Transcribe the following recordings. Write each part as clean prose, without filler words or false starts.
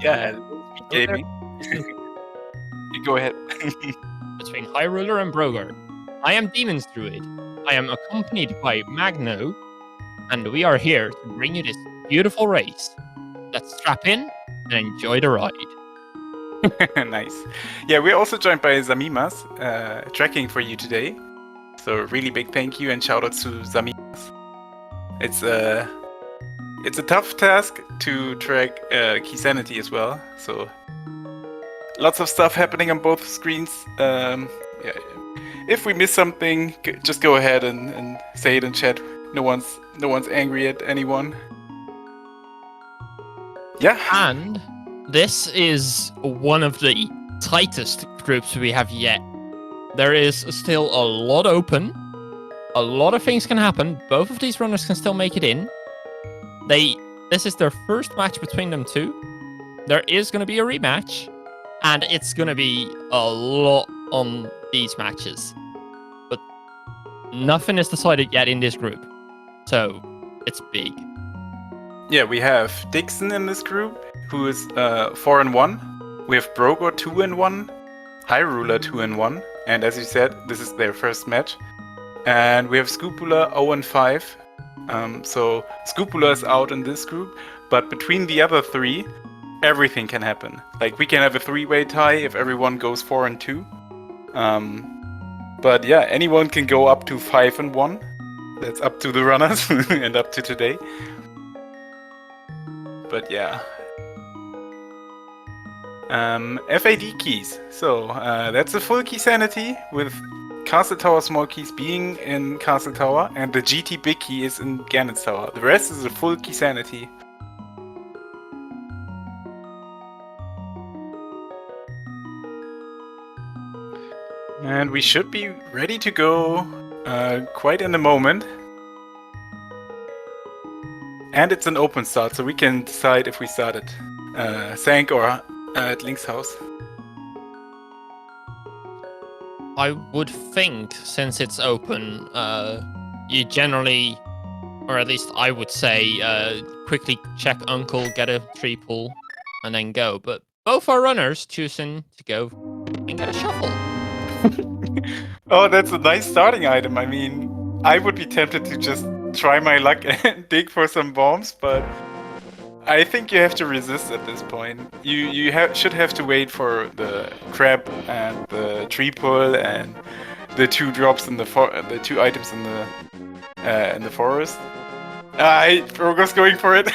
Yeah, SpeedGaming. You go ahead. Between Hyruler and Brogor. I am Demon's Druid. I am accompanied by Magno, and we are here to bring you this beautiful race. Let's strap in and enjoy the ride. Nice. Yeah, we're also joined by Zamimas, tracking for you today. So really big thank you and shout out to Zamimas. It's a tough task to track key sanity as well. So lots of stuff happening on both screens. Yeah, if we miss something, just go ahead and say it in chat. No one's angry at anyone. Yeah. And this is one of the tightest groups we have yet. There is still a lot open. A lot of things can happen. Both of these runners can still make it in. This is their first match between them two. There is going to be a rematch, and it's going to be a lot on these matches. But nothing is decided yet in this group, so it's big. Yeah, we have Dixon in this group, who is 4-1. We have Brogor 2-1, Hyruler 2-1, and as you said, this is their first match. And we have Scupula 0-5. So Scupula is out in this group, but between the other three, everything can happen. Like we can have a three-way tie if everyone goes 4-2. But yeah, anyone can go up to 5-1. That's up to the runners and up to today. But yeah. FAD keys. So that's a full key sanity with Castle Tower small keys being in Castle Tower, and the GT big key is in Gannett's Tower. The rest is a full key sanity. And we should be ready to go quite in a moment. And it's an open start, so we can decide if we start at Sank or at Link's house. I would think, since it's open, you generally, or at least I would say, quickly check Uncle, get a tree pull, and then go. But both are runners choosing to go and get a shuffle. Oh, that's a nice starting item. I mean, I would be tempted to just try my luck and dig for some bombs, but I think you have to resist at this point. You should have to wait for the crab and the tree pull and the two drops in the two items in the forest. Brogor's going for it.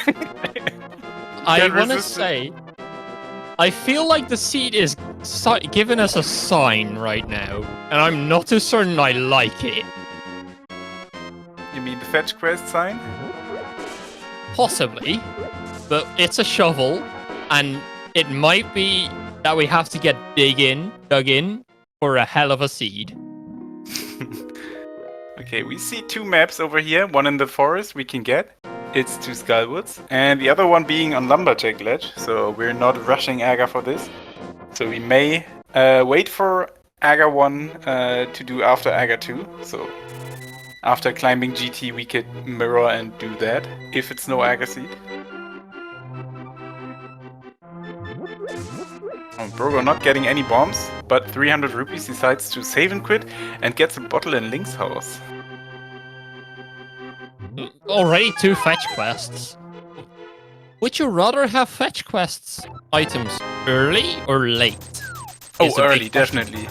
I want to say, I feel like the seed is giving us a sign right now, and I'm not too certain I like it. You mean the fetch quest sign? Possibly. But it's a shovel, and it might be that we have to get dug in, for a hell of a seed. Okay, we see two maps over here. One in the forest we can get. It's to Skullwoods. And the other one being on Lumberjack Ledge. So we're not rushing Aga for this. So we may wait for Aga 1 to do after Aga 2. So after climbing GT we could mirror and do that, if it's no Aga seed. Brogor not getting any bombs, but 300 rupees decides to save and quit and gets a bottle in Link's house. Already 2 fetch quests. Would you rather have fetch quests items early or late? Oh, early, definitely.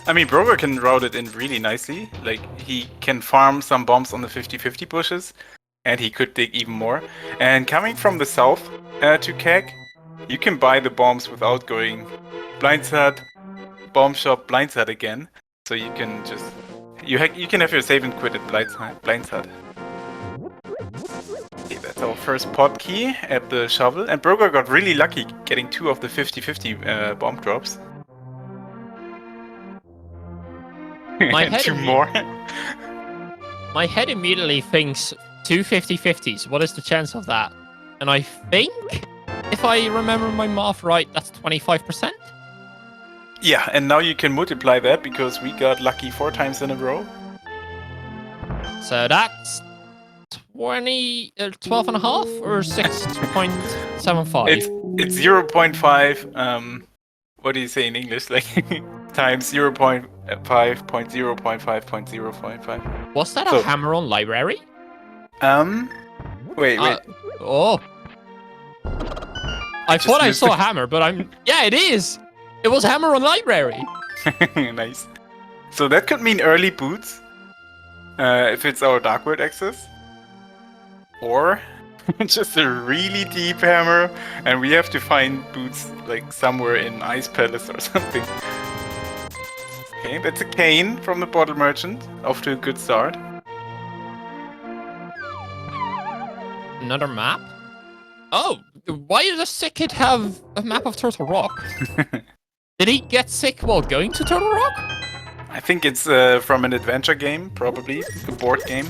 I mean, Brogor can route it in really nicely. Like, he can farm some bombs on the 50-50 bushes, and he could dig even more. And coming from the south to Keg, you can buy the bombs without going blindside, bomb shop, blindside again. So you can just you can have your save and quit at blindside. Okay, that's our first pot key at the shovel, and Brogor got really lucky getting 2 of the 50-50 bomb drops. And 2 more. My head immediately thinks 2 50-50s. What is the chance of that? And I think, if I remember my math right, that's 25%? Yeah, and now you can multiply that because we got lucky 4 times in a row. So that's 12 and a half or 6.75? It's 0.5. What do you say in English? Like times 0.5.0.5.0.5. Was that a So- hammer-on library? Wait. Oh. I just thought I missed saw a it. hammer, but yeah, it is. It was hammer-on library. Nice. So that could mean early boots, if it's our Dark World access, or just a really deep hammer, and we have to find boots like somewhere in Ice Palace or something. Okay, that's a cane from the bottle merchant. Off to a good start. Another map? Oh, why does Sick Kid have a map of Turtle Rock? Did he get sick while going to Turtle Rock? I think it's from an adventure game, probably a board game,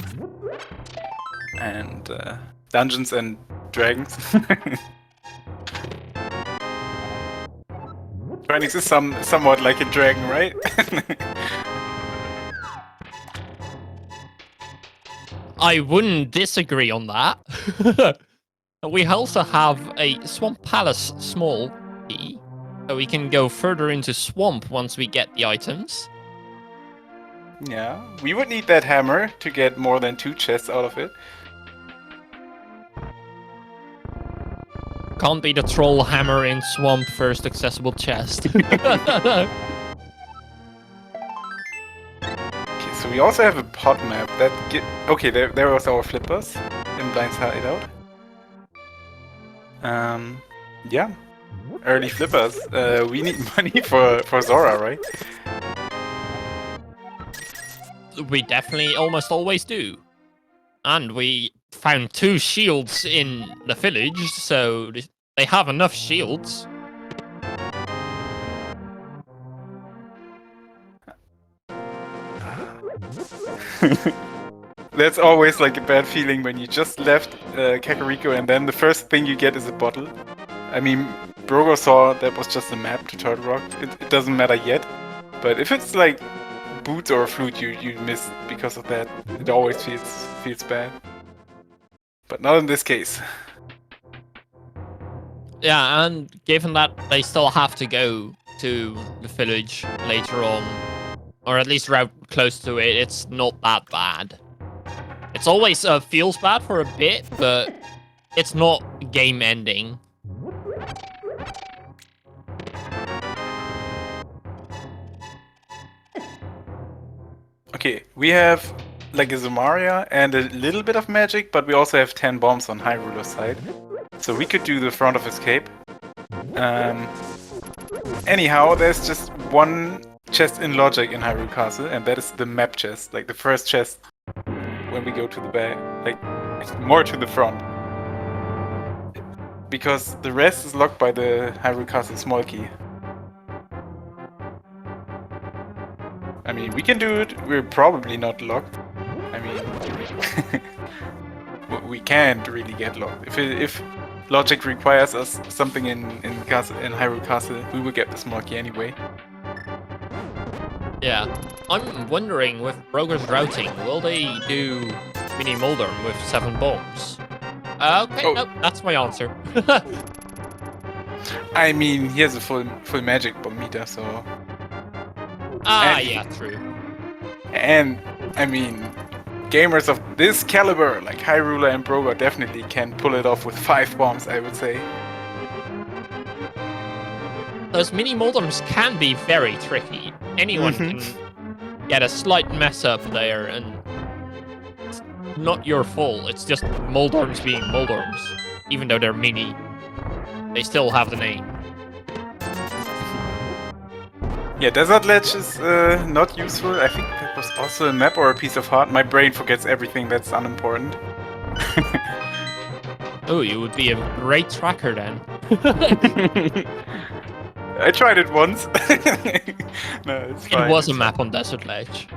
and Dungeons and Dragons. Phoenix is somewhat like a dragon, right? I wouldn't disagree on that. We also have a Swamp Palace small key, so we can go further into Swamp once we get the items. Yeah, we would need that hammer to get more than 2 chests out of it. Can't be the troll hammer in Swamp first accessible chest. Okay, so we also have a pod map that okay, there was our flippers in Blind's Hideout. Yeah, early flippers. We need money for Zora, right? We definitely almost always do. And we found 2 shields in the village, so they have enough shields. That's always like a bad feeling when you just left Kakariko and then the first thing you get is a bottle. I mean, Brogor saw that was just a map to Turtle Rock. It doesn't matter yet. But if it's like boots or fruit you miss because of that, it always feels bad. But not in this case. Yeah, and given that they still have to go to the village later on, or at least route close to it, it's not that bad. It's always feels bad for a bit, but it's not game ending. Okay, we have like a Zamaria and a little bit of magic, but we also have 10 bombs on Hyruler's side. So we could do the front of escape. Anyhow, there's just one chest in logic in Hyrule Castle, and that is the map chest, like the first chest when we go to the back, like more to the front. Because the rest is locked by the Hyrule Castle small key. I mean, we can do it, we're probably not locked. I mean, we can't really get locked. If logic requires us something in Hyrule Castle, we will get the small key anyway. Yeah, I'm wondering with Brogor's routing, will they do Mini Moldorm with 7 bombs? Okay, Oh. nope, that's my answer. I mean, he has a full magic bomb meter, so. And- yeah, true. And I mean, gamers of this caliber, like Hyruler and Brogor, definitely can pull it off with 5 bombs, I would say. Those Mini Moldorms can be very tricky. Anyone can get a slight mess up there, and it's not your fault. It's just Moldorms being Moldorms. Even though they're mini, they still have the name. Yeah, Desert Ledge is not useful. I think that was also a map or a piece of heart. My brain forgets everything that's unimportant. Oh, you would be a great tracker then. I tried it once. No, it's fine. It was a map on Desert Ledge.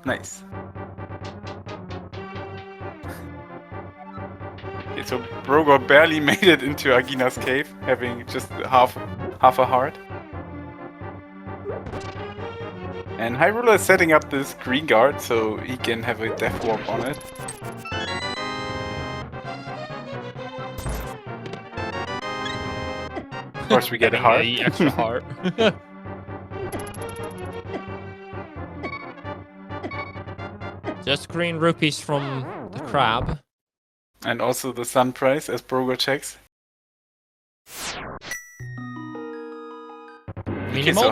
Nice. Okay, so Brogor barely made it into Agina's cave, having just half a heart. And Hyruler is setting up this green guard so he can have a death warp on it. course, we get a heart. The extra heart. Just green rupees from the crab. And also the sun price, as Brogor checks. Okay, so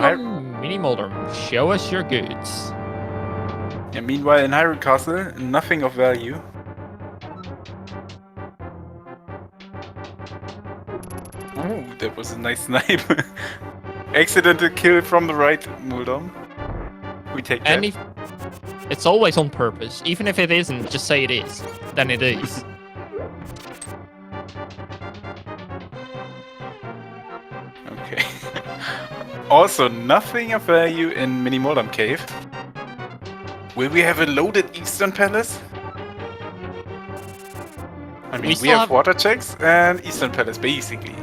Mini Moldum, show us your goods. yeah, meanwhile, in Hyrule Castle, nothing of value. Oh, that was a nice snipe. Accidental kill from the right, Muldom. We take that. And it's always on purpose. Even if it isn't, just say it is. Then it is. Okay. Also, nothing of value in Mini Moldam Cave. Will we have a loaded Eastern Palace? I mean, we have water checks and Eastern Palace, basically.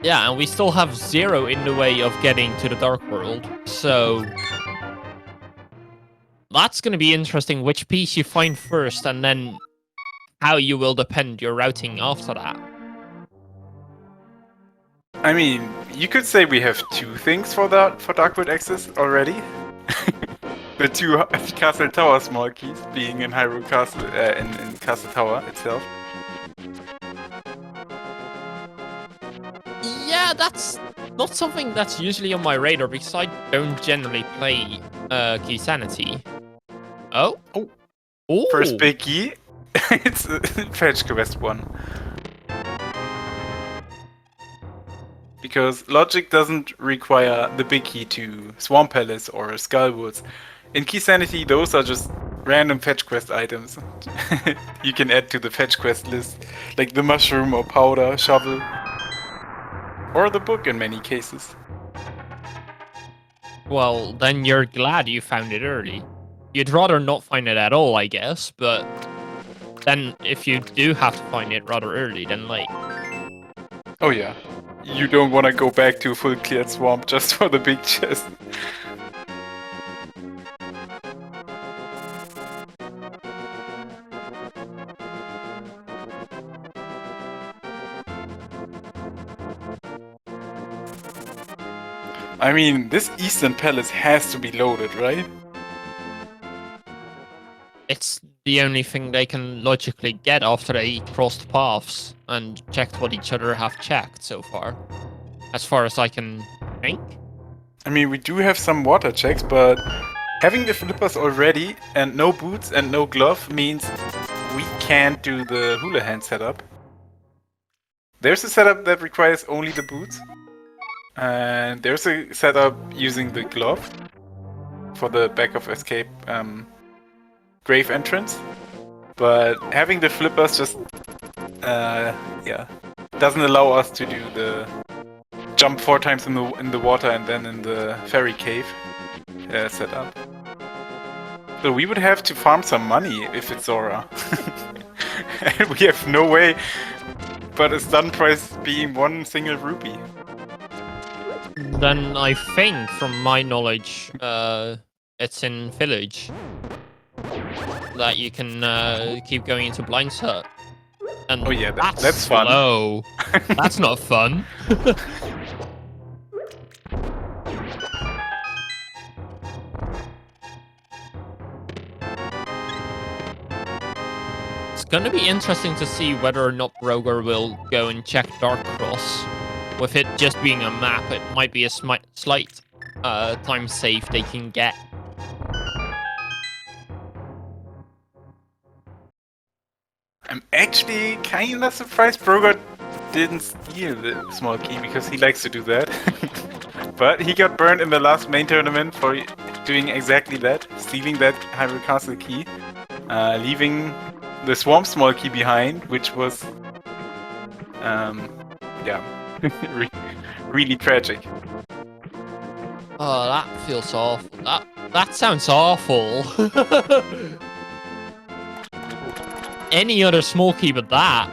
Yeah, and we still have 0 in the way of getting to the Dark World, so... That's gonna be interesting, which piece you find first, and then how you will depend your routing after that. I mean, you could say we have 2 things for Dark World access already. The 2 Castle Tower small keys being in Hyrule Castle, in Castle Tower itself. Yeah, that's not something that's usually on my radar because I don't generally play Key Sanity. Oh? Oh. Ooh. First big key. It's Fetch Quest 1. Because logic doesn't require the big key to Swamp Palace or Skullwoods. In Key Sanity, those are just random fetch quest items you can add to the fetch quest list, like the mushroom or powder, shovel, or the book in many cases. Well, then you're glad you found it early. You'd rather not find it at all, I guess, but then if you do have to find it rather early than late. Oh yeah. You don't want to go back to a full cleared swamp just for the big chest. I mean, this Eastern Palace has to be loaded, right? It's the only thing they can logically get after they crossed paths and checked what each other have checked so far. As far as I can think. I mean, we do have some water checks, but having the flippers already and no boots and no glove means we can't do the hula hand setup. There's a setup that requires only the boots. And there's a setup using the glove for the back of escape grave entrance. But having the flippers just doesn't allow us to do the jump 4 times in the water and then in the fairy cave setup. So we would have to farm some money if it's Zora. And we have no way but a stun price being 1 single rupee. Then I think, from my knowledge, it's in Village that you can keep going into Blind's Hut. And oh yeah, that's fun. Slow. That's not fun. It's gonna be interesting to see whether or not Brogor will go and check Dark Cross. With it just being a map, it might be a slight time save they can get. I'm actually kinda surprised Brogor didn't steal the small key, because he likes to do that. But he got burned in the last main tournament for doing exactly that, stealing that Hyrule Castle key, leaving the Swamp small key behind, which was, really tragic. Oh, that feels awful. That sounds awful. Any other small key but that.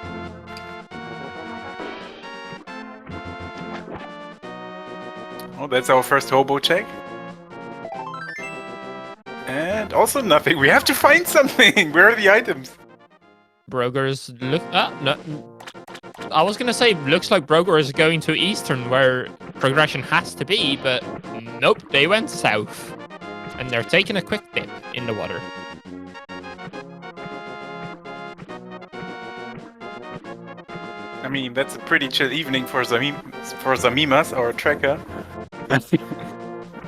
Oh, that's our first hobo check. And also nothing. We have to find something. Where are the items? Brogor's look. No. I was gonna say, looks like Brogor is going to Eastern, where progression has to be, but nope, they went south. And they're taking a quick dip in the water. I mean, that's a pretty chill evening for Zamimas, our tracker.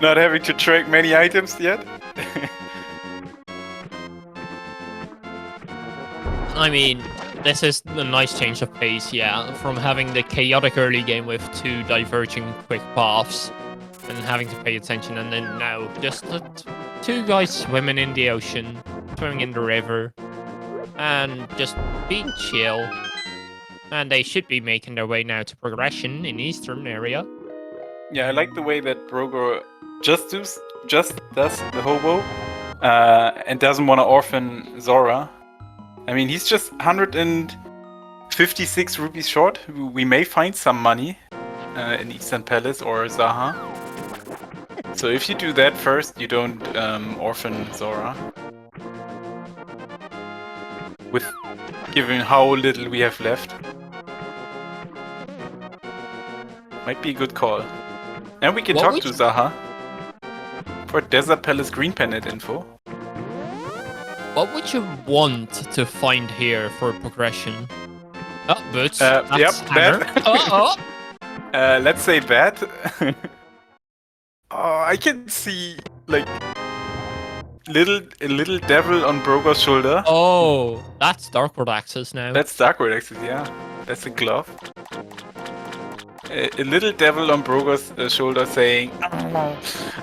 Not having to track many items yet. I mean, this is a nice change of pace, yeah, from having the chaotic early game with 2 diverging quick paths and having to pay attention, and then now just the 2 guys swimming in the ocean, swimming in the river, and just being chill. And they should be making their way now to progression in Eastern area. Yeah, I like the way that Brogor just does the hobo and doesn't want to orphan Zora. I mean, he's just 156 rupees short. We may find some money in Eastern Palace or Zaha. So if you do that first, you don't orphan Zora. With given how little we have left. Might be a good call. And we can talk to Zaha for Desert Palace Green Pendant info. What would you want to find here for progression? Oh, boots. Yep, hammer. that. Let's say that. Oh, I can see like a little devil on Brogor's shoulder. Oh, that's Darkwood Axis now. That's Darkwood Axis, yeah. That's a glove. A little devil on Brogor's shoulder saying, oh,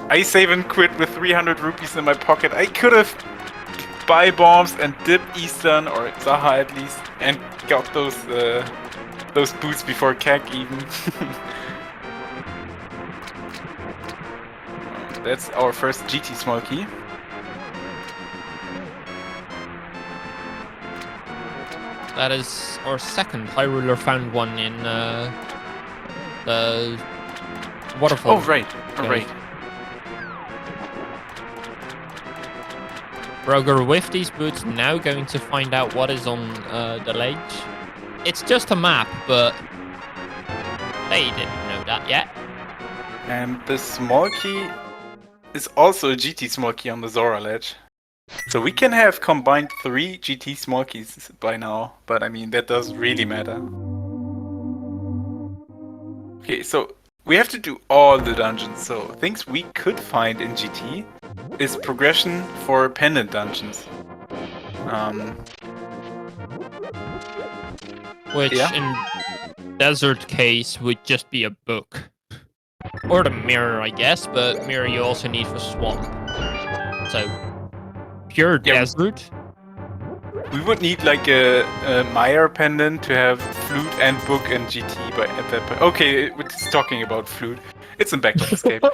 I save and quit with 300 rupees in my pocket. I could have buy bombs and dip Eastern, or Zaha at least, and got those boots before CAC even. That's our first GT small key. That is our second. Hyruler found one in the waterfall. Oh, right. Oh, right. Brogor with these boots now going to find out what is on the ledge. It's just a map, but they didn't know that yet. And the small key is also a GT small key on the Zora ledge. So we can have combined 3 GT small keys by now, but I mean, that doesn't really matter. Okay, so we have to do all the dungeons, so things we could find in GT is progression for pendant dungeons. Which in Desert case would just be a book. Or the mirror, I guess, but mirror you also need for swamp. So, pure desert. We would need like a Meyer pendant to have flute and book and GT, but at that point... Okay, we're just talking about flute. It's in Backlog Escape.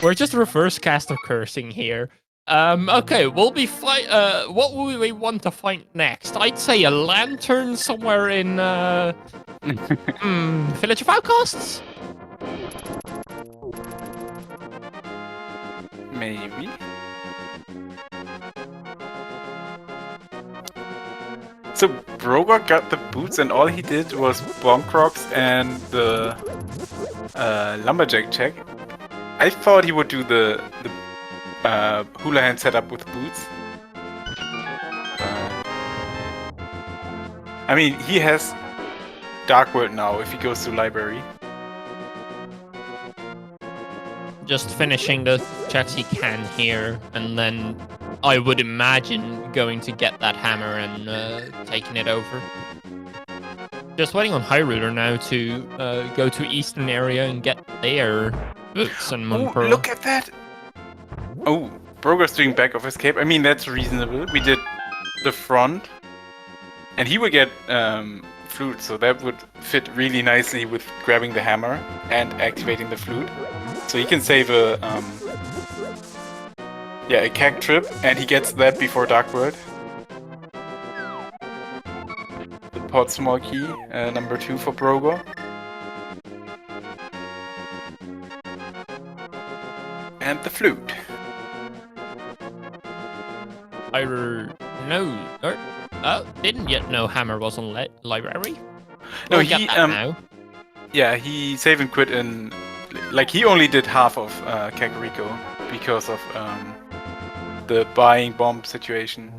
We're just reverse cast of cursing here. Okay, we'll be what would we want to find next? I'd say a lantern somewhere in Village of Outcasts? Maybe. So Brogor got the boots and all he did was bonk rocks and the lumberjack check. I thought he would do the hula hand setup with boots. I mean, he has Dark World now if he goes to library. Just finishing the checks he can here, and then I would imagine going to get that hammer and taking it over. Just waiting on Hyruler now to go to Eastern area and get their boots and Moonpearl. Oh, look at that! Oh, Brogor's doing back of escape. I mean, that's reasonable. We did the front, and he would get flute, so that would fit really nicely with grabbing the hammer and activating the flute. So he can save a CAC trip, and he gets that before Dark World. The pot small key, number 2 for Brogor. And the flute. Oh, didn't yet know Hammer was on library. No, We'll get he that now. yeah, he save and quit in like he only did half of Kakariko because of the buying bomb situation.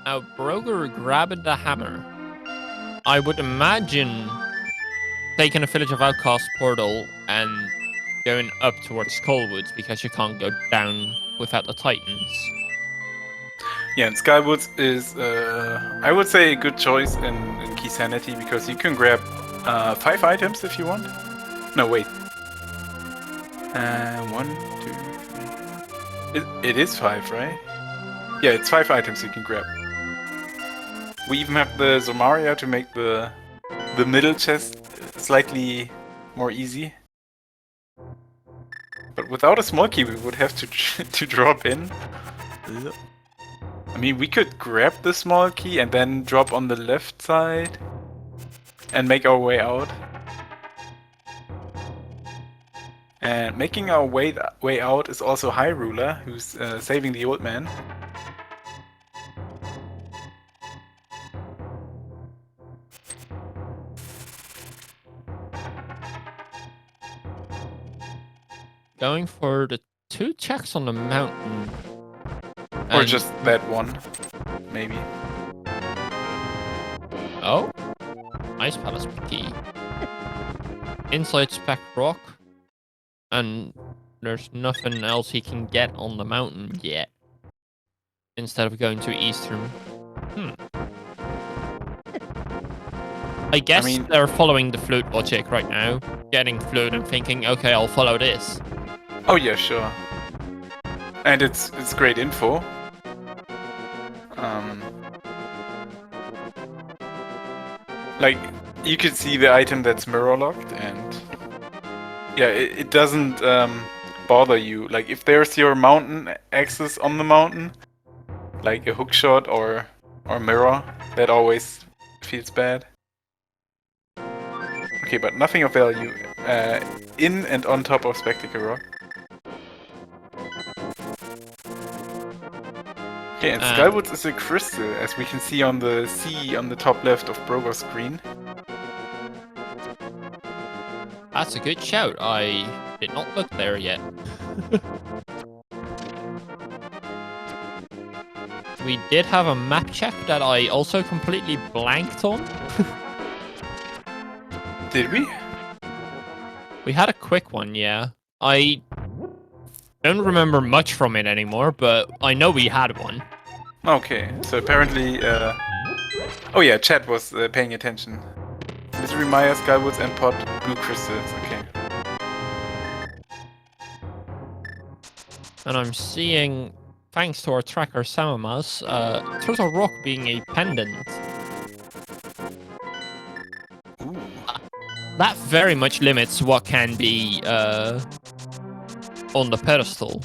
Now, Brogor grabbed the hammer. I would imagine taking a Village of Outcasts portal and going up towards Skullwoods because you can't go down without the Titans. Yeah, and Skywoods is, I would say, a good choice in Key Sanity because you can grab 5 items if you want. No, wait. 1, 2, 3. It is 5, right? Yeah, it's 5 items you can grab. We even have the Zomaria to make the middle chest slightly more easy. But without a small key, we would have to to drop in. I mean, we could grab the small key and then drop on the left side and make our way out. And making our way out is also Hyruler, who's saving the old man. Going for the 2 checks on the mountain. Or just that one, maybe. Oh? Ice Palace key. Inside Spec Rock. And there's nothing else he can get on the mountain yet. Instead of going to Eastern. I guess they're following the flute logic right now. Getting flute and thinking, okay, I'll follow this. Oh yeah, sure. And it's great info. Like, you could see the item that's mirror locked, and yeah, it doesn't bother you. Like, if there's your mountain axis on the mountain, like a hook shot or mirror, that always feels bad. Okay, but nothing of value in and on top of Spectacle Rock. Okay, and Skywoods is a crystal, as we can see on the C on the top left of Brogor's screen. That's a good shout. I did not look there yet. We did have a map check that I also completely blanked on. Did we? We had a quick one, yeah. I don't remember much from it anymore, but I know we had one. Okay, so apparently... Oh yeah, chat was paying attention. Misery Maya, Skywoods, and Pot, blue crystals, okay. And I'm seeing, thanks to our tracker Samamas, Turtle Rock being a pendant. Ooh. That very much limits what can be on the pedestal.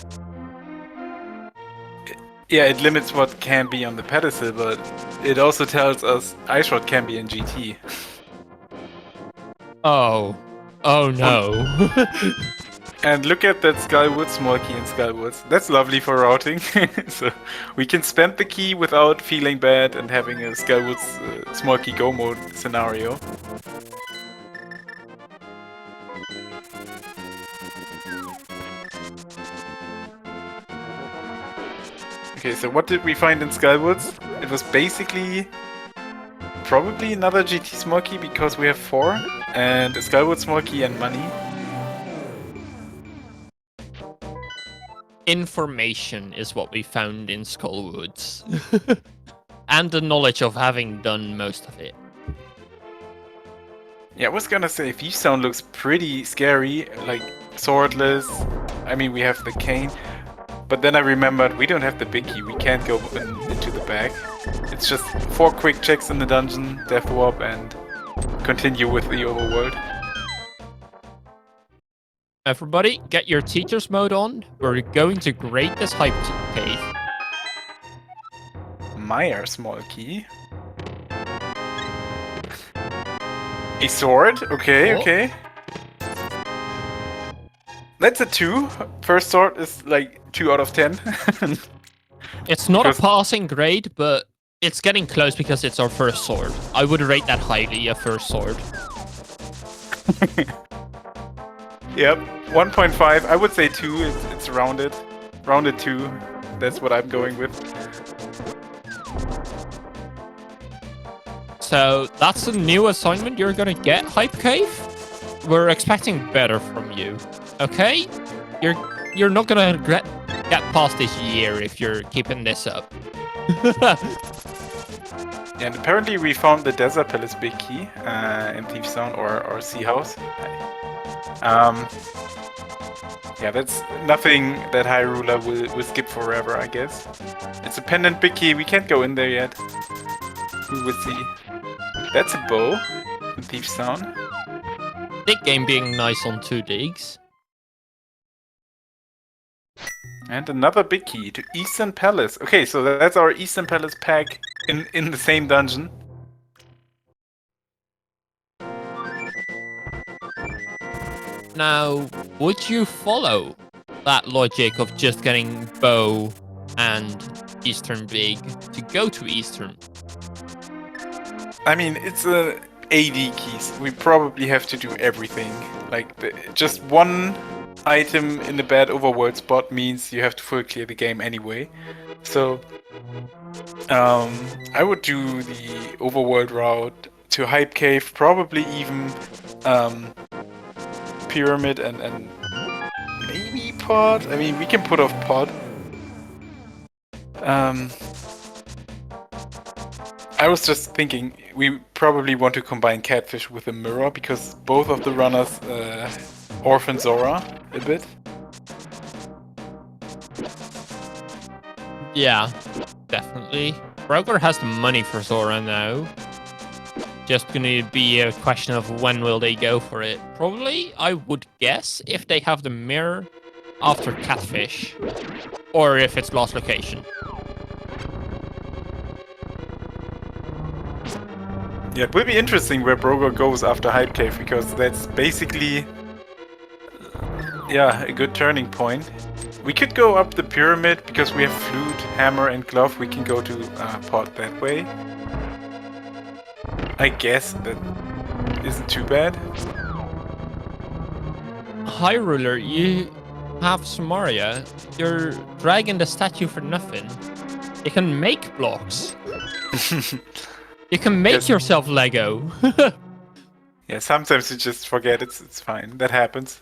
Yeah, it limits what can be on the pedestal, but it also tells us Ice Rod can be in GT. Oh. Oh no. And look at that Skywoods small key in Skywoods. That's lovely for routing. So we can spend the key without feeling bad and having a Skywoods small key go mode scenario. Okay, so what did we find in Skywoods? It was basically probably another GT small key because we have 4, and a Skywoods small key and money. Information is what we found in Skullwoods. And the knowledge of having done most of it. Yeah, I was gonna say, Thiefstone looks pretty scary, like swordless. I mean, we have the cane. But then I remembered we don't have the big key, we can't go into the back. It's just 4 quick checks in the dungeon, Death Warp, and continue with the overworld. Everybody, get your teacher's mode on. We're going to grade this hype cave. Meyer small key. A sword. Okay, okay. That's a 2. First sword is like 2 out of 10. It's not a passing grade, but it's getting close because it's our first sword. I would rate that highly, a first sword. Yep, 1.5. I would say 2. It's rounded. Rounded 2. That's what I'm going with. So that's a new assignment you're gonna get, Hype Cave. We're expecting better from you. Okay? You're not gonna get past this year if you're keeping this up. And apparently we found the Desert Palace big key in Thief Zone or Sea House. Yeah, that's nothing that Hyruler will skip forever, I guess. It's a pendant big key. We can't go in there yet. We will see. That's a bow in Thief Zone. Big game being nice on 2 digs. And another big key to Eastern Palace. Okay, so that's our Eastern Palace pack in the same dungeon. Now, would you follow that logic of just getting bow and Eastern big to go to Eastern? I mean, it's a AD keys. We probably have to do everything. Like, just one item in the bad overworld spot means you have to full clear the game anyway. So, I would do the overworld route to Hype Cave, probably even Pyramid and maybe Pod. I mean, we can put off Pod. I was just thinking we probably want to combine Catfish with a Mirror because both of the runners orphan Zora a bit. Yeah, definitely. Brogor has the money for Zora now. Just gonna be a question of when will they go for it. Probably, I would guess, if they have the mirror after Catfish. Or if it's Lost Location. Yeah, it will be interesting where Brogor goes after Hype Cave because that's basically a good turning point. We could go up the pyramid because we have flute, hammer and glove. We can go to Pod that way. I guess that isn't too bad. Hyruler, you have Samaria. You're dragging the statue for nothing. You can make blocks. You can make yourself Lego. Yeah, sometimes you just forget it's fine. That happens.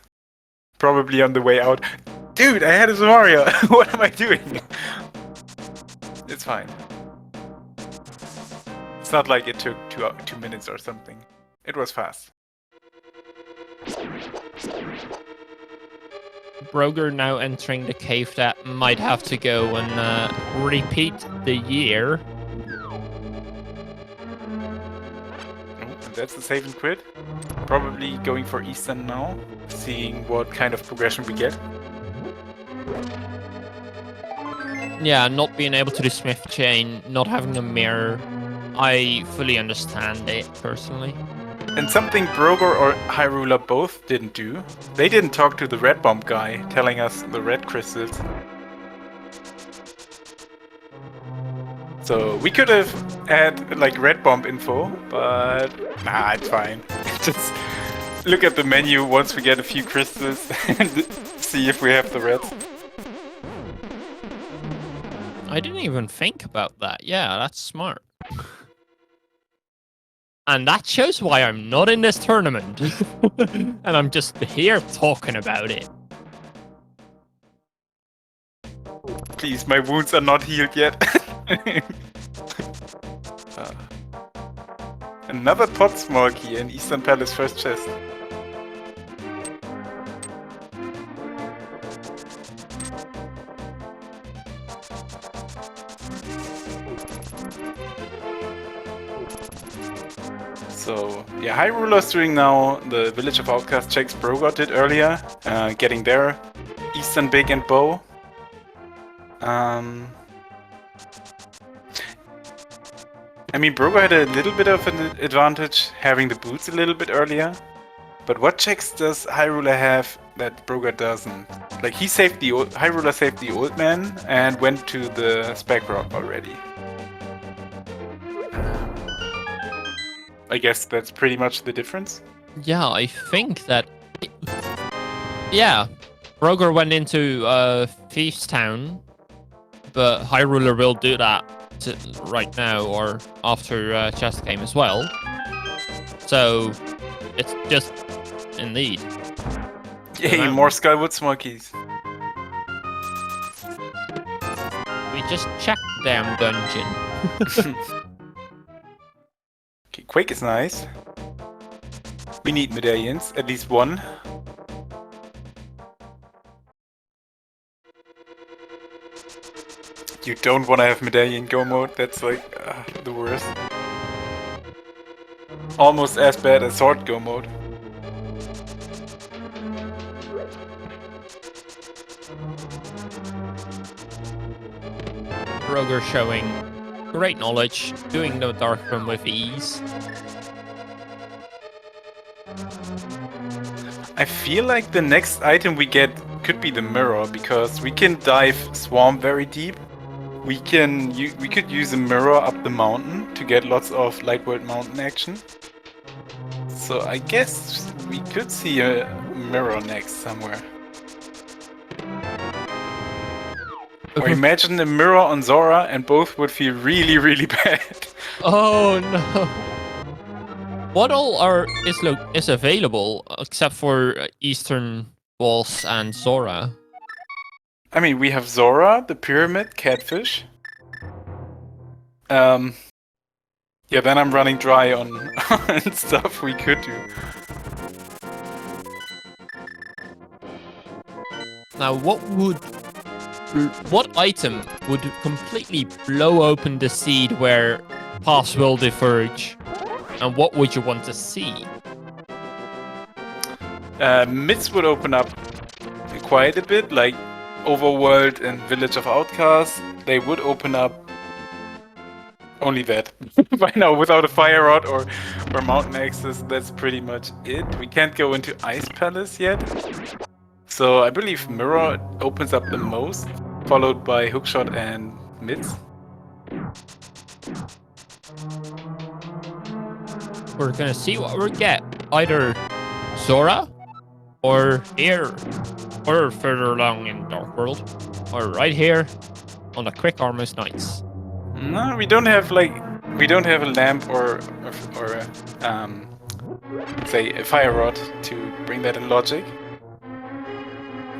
Probably on the way out. Dude, I had a Samaria! What am I doing? It's fine. It's not like it took 2 minutes or something. It was fast. Brogor now entering the cave that might have to go and repeat the year. And that's the save and quit. Probably going for Eastern now, seeing what kind of progression we get. Yeah, not being able to do Smith Chain, not having a mirror. I fully understand it, personally. And something Brogor or Hyruler both didn't do. They didn't talk to the red bomb guy, telling us the red crystals. So we could have had like red bomb info, but nah, it's fine. Just look at the menu once we get a few crystals and see if we have the reds. I didn't even think about that. Yeah, that's smart. And that shows why I'm not in this tournament. And I'm just here talking about it. Please, my wounds are not healed yet. Another pot small key in Eastern Palace first chest. So, yeah, Hyruler's doing now the Village of Outcast checks Brogor did earlier, getting their Eastern Big and Bow. I mean, Brogor had a little bit of an advantage having the boots a little bit earlier. But what checks does Hyruler have that Brogor doesn't? Like, Hyruler saved the old man and went to the spec rock already. I guess that's pretty much the difference. Yeah, I think that... Yeah, Brogor went into Thief's Town, but Hyruler will do that right now or after chess game as well. So, it's just... Indeed. Yay, more Skywood Smokies. We just checked the damn dungeon. Okay, Quake is nice. We need medallions, at least one. You don't want to have medallion go mode, that's like the worst. Almost as bad as sword go mode. Brogor showing great knowledge, doing the dark room with ease. I feel like the next item we get could be the mirror, because we can dive Swarm very deep. We could use a mirror up the mountain to get lots of Light World Mountain action. So I guess we could see a mirror next somewhere. Or imagine a mirror on Zora and both would feel really, really bad. Oh no! What all is available except for Eastern Walls and Zora? I mean, we have Zora, the Pyramid, Catfish. Yeah, then I'm running dry on stuff we could do. Now, what item would completely blow open the seed where paths will diverge? And what would you want to see? Myths would open up quite a bit, like Overworld and Village of Outcasts. They would open up only that. By now, without a Fire Rod or Mountain Axes, that's pretty much it. We can't go into Ice Palace yet. So I believe Mirror opens up the most, followed by Hookshot and Myths. We're gonna see what we get. Either Zora, or here, or further along in Dark World, or right here on the Quick Armors Knights. No, we don't have a lamp or say a Fire Rod to bring that in logic.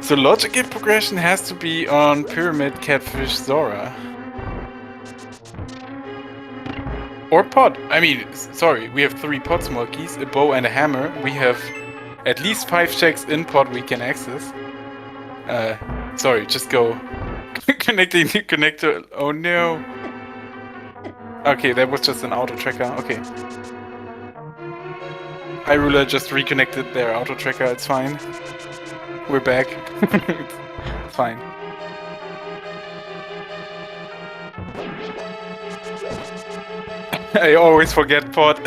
So logic in progression has to be on Pyramid, Catfish, Zora. Or Pod. I mean, sorry, we have 3 Pod Smokies, a bow and a hammer. We have at least 5 checks in Pod we can access. Sorry, just go. Connecting the connector. Oh no. Okay, that was just an auto tracker. Okay. Hyruler just reconnected their auto tracker. It's fine. We're back. It's fine. I always forget Pod.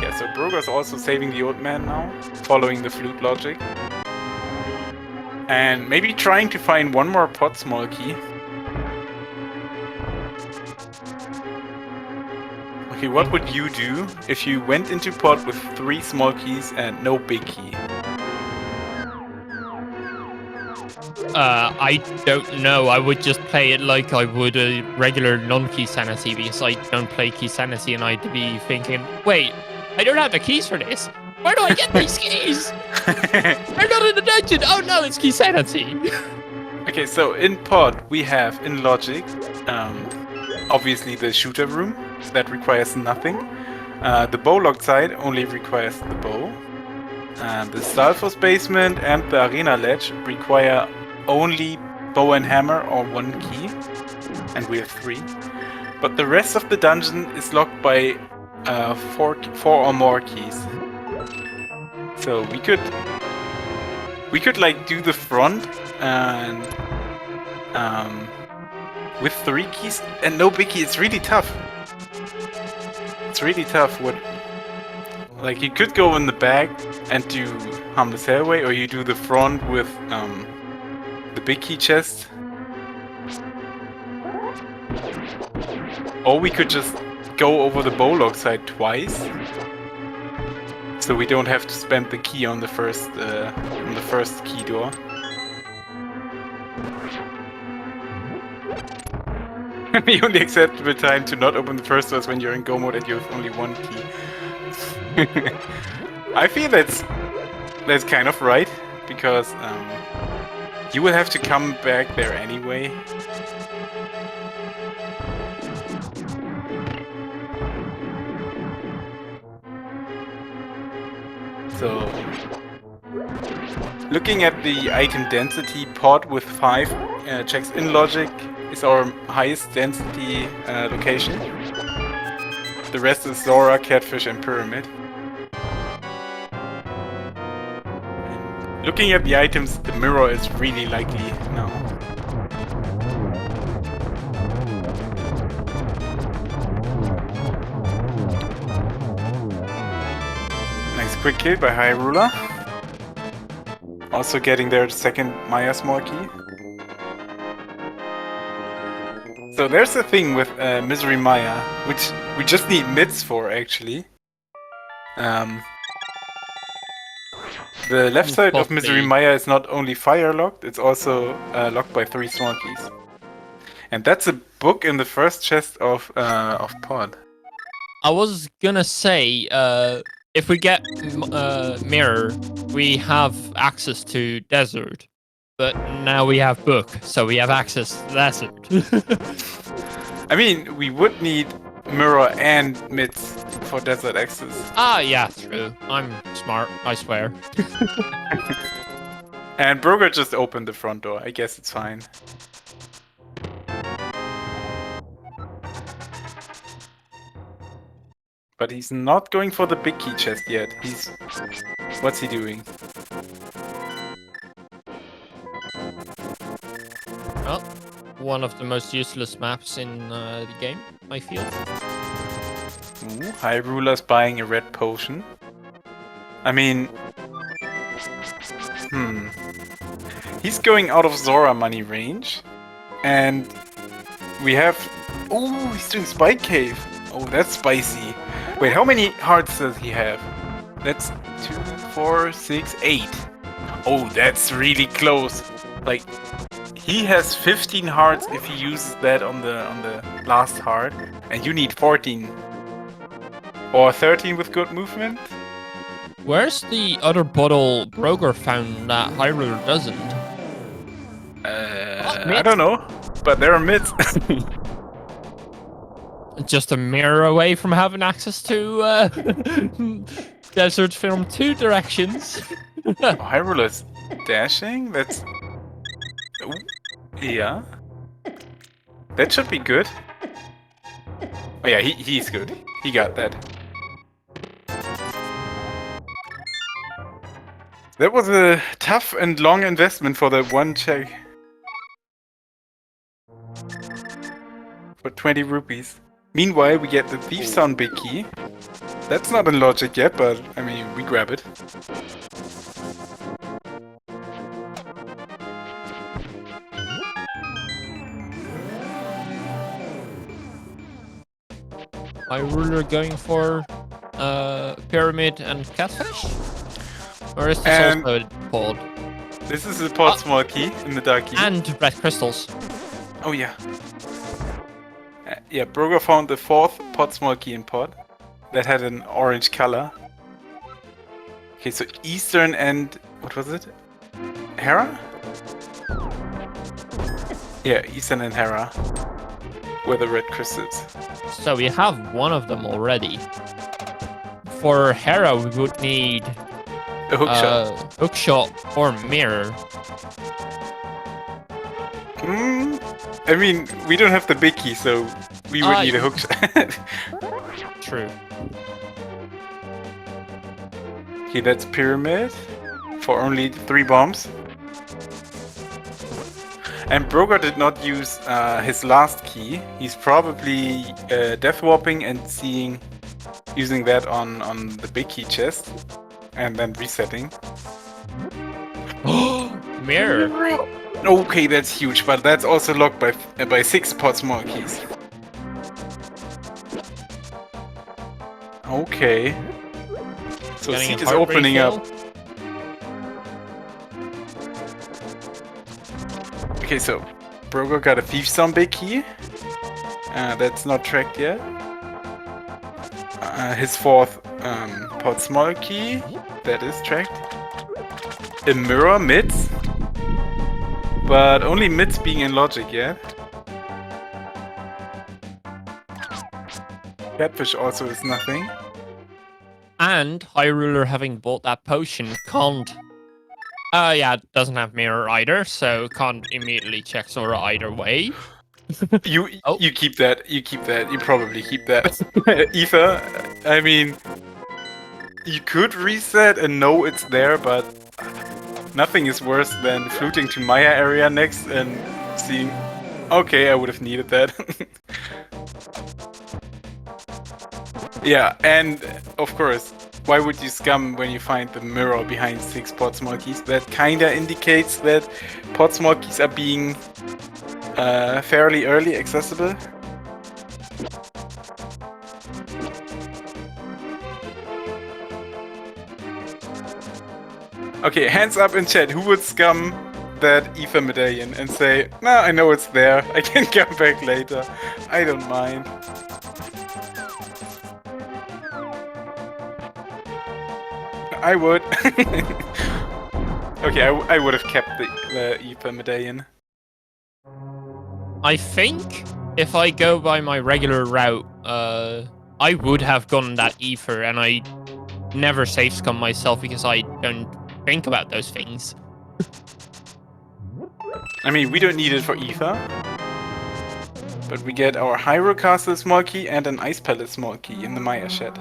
Yeah, so Brogor's also saving the old man now, following the flute logic. And maybe trying to find one more pot small key. Okay, what would you do if you went into pot with 3 small keys and no big key? I don't know. I would just play it like I would a regular non-key sanity, because I don't play key sanity, and I'd be thinking, wait, I don't have the keys for this. Where do I get these keys? They're not in the dungeon. Oh no, it's key sanity. Okay, so in pod we have in logic, obviously the shooter room that requires nothing. The bowlocked side only requires the bow. The Stalfos basement and the arena ledge require only bow and hammer or 1 key, and we have 3. But the rest of the dungeon is locked by 4 or more keys. So we could like do the front and with 3 keys and no big key, it's really tough. It's really tough. Like, you could go in the back and do Harmless Stairway, or you do the front with the big key chest. Or we could just go over the Bolog side twice, so we don't have to spend the key on the first key door. The only acceptable time to not open the first door is when you're in go mode and you have only 1 key. I feel that's kind of right, because you will have to come back there anyway. So, looking at the item density, pod with 5 checks in logic is our highest density location. The rest is Zora, Catfish and Pyramid. And looking at the items, the mirror is really likely now. Quick kill by Hyruler. Also getting their second Maya small key. So there's the thing with Misery Maya, which we just need mids for actually. The left side of Misery Maya is not only fire locked, it's also locked by 3 small keys. And that's a book in the first chest of Pod. I was gonna say, if we get Mirror, we have access to Desert. But now we have Book, so we have access to Desert. I mean, we would need Mirror and Mids for Desert access. Ah, yeah, true. I'm smart, I swear. And Brogor just opened the front door. I guess it's fine. But he's not going for the big key chest yet. What's he doing? Well, one of the most useless maps in the game, I feel. Ooh, Hyruler's buying a red potion. I mean... He's going out of Zora money range. And we have... Oh, he's doing Spike Cave. Oh, that's spicy. Wait, how many hearts does he have? That's 2, 4, 6, 8. Oh, that's really close. Like, he has 15 hearts if he uses that on the last heart, and you need 14. Or 13 with good movement. Where's the other bottle Brogor found that Hyruler doesn't? I don't know, but there are mids. Just a mirror away from having access to Desert from 2 directions. Hyruler's dashing? That's... Ooh, yeah. That should be good. Oh yeah, he's good. He got that. That was a tough and long investment for that 1 check. For 20 rupees. Meanwhile, we get the Thief Sound big key. That's not in logic yet, but I mean, we grab it. Hyruler going for Pyramid and Catfish? Or is this also a pod? This is a pod small key in the dark key. And red crystals. Oh yeah. Yeah, Brogor found the 4th pod small key in pod that had an orange color. Okay, so Eastern and... what was it? Hera? Yeah, Eastern and Hera were the red crystals. So we have one of them already. For Hera, we would need... a hookshot. Hookshot or mirror. I mean, we don't have the big key, so we would need a hookshot. True. Okay, that's Pyramid for only 3 bombs. And Brogor did not use his last key. He's probably death warping and using that on the big key chest, and then resetting. Mirror. Okay, that's huge, but that's also locked by 6 pot small keys. Okay. So Getting seat a is heart opening refill. up. Okay, so Brogor got a Thief Zombie key. That's not tracked yet. His 4th pot small key. That is tracked. A mirror mids. But only mids being in logic yet. Catfish also is nothing. And Hyruler, having bought that potion, can't. Yeah, doesn't have mirror either, so can't immediately check Sora either way. You Oh. you keep that. You keep that. You probably keep that. Ether. I mean, you could reset and know it's there, but nothing is worse than fluting to Maya area next and seeing. Okay, I would have needed that. Yeah, and of course, why would you scum when you find the mirror behind 6 pot small keys? That kinda indicates that pot small keys are being fairly early accessible. Okay, hands up in chat. Who would scum that ether medallion and say, "Nah, I know it's there. I can come back later. I don't mind." I would. Okay, I would have kept the ether medallion. I think if I go by my regular route, I would have gotten that ether, and I never save scum myself because I don't think about those things. I mean, we don't need it for ether. But we get our Hyrule Castle small key and an Ice Palace small key in the Maya shed.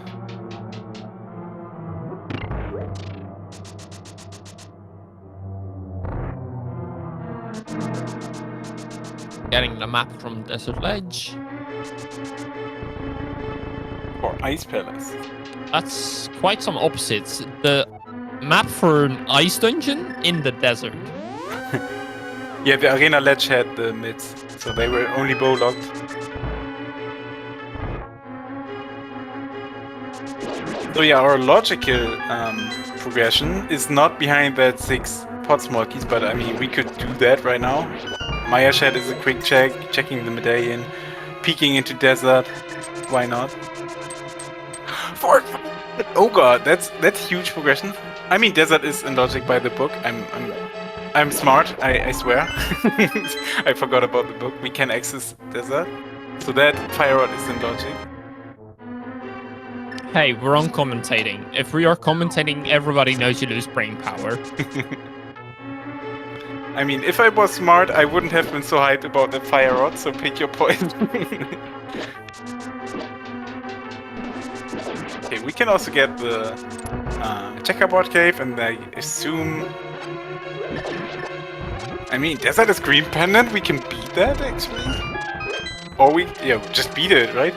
Getting the map from Desert Ledge. Or Ice Palace. That's quite some opposites. The map for an ice dungeon in the desert. Yeah, the Arena Ledge had the mids, so they were only bow locked. So yeah, our logical progression is not behind that 6 pot small keys, but I mean, we could do that right now. Maya Shed is a quick check, checking the medallion, peeking into desert. Why not? Oh god, that's huge progression. I mean, desert is in logic by the book. I'm smart. I swear. I forgot about the book. We can access desert, so that fire rod is in logic. Hey, we're on commentating. If we are commentating, everybody knows you lose brain power. I mean, if I was smart, I wouldn't have been so hyped about the fire rod, so pick your point. Okay, we can also get the checkerboard cave, and I assume... I mean, desert is green pendant, we can beat that, actually. Or we, just beat it, right?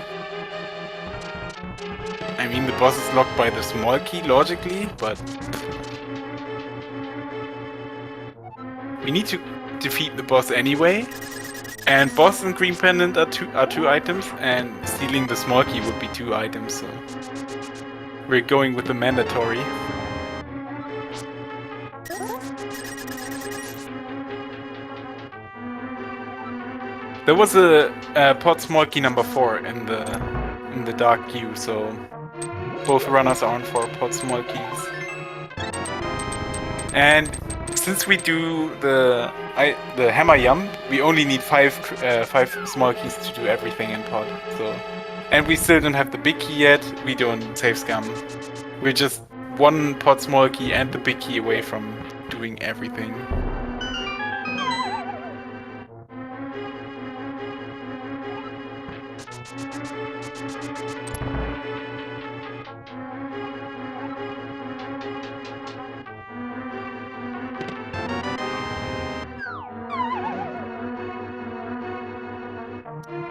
I mean, the boss is locked by the small key, logically, but... We need to defeat the boss anyway. And boss and green pendant are two items, and stealing the small key would be 2 items, so... We're going with the mandatory. There was a pot small key number 4 in the dark queue, so both runners are on 4 pot small keys. And since we do the hammer yum, we only need 5 small keys to do everything in pot. So, and we still don't have the big key yet. We don't save scum. We're just 1 pot small key and the big key away from doing everything.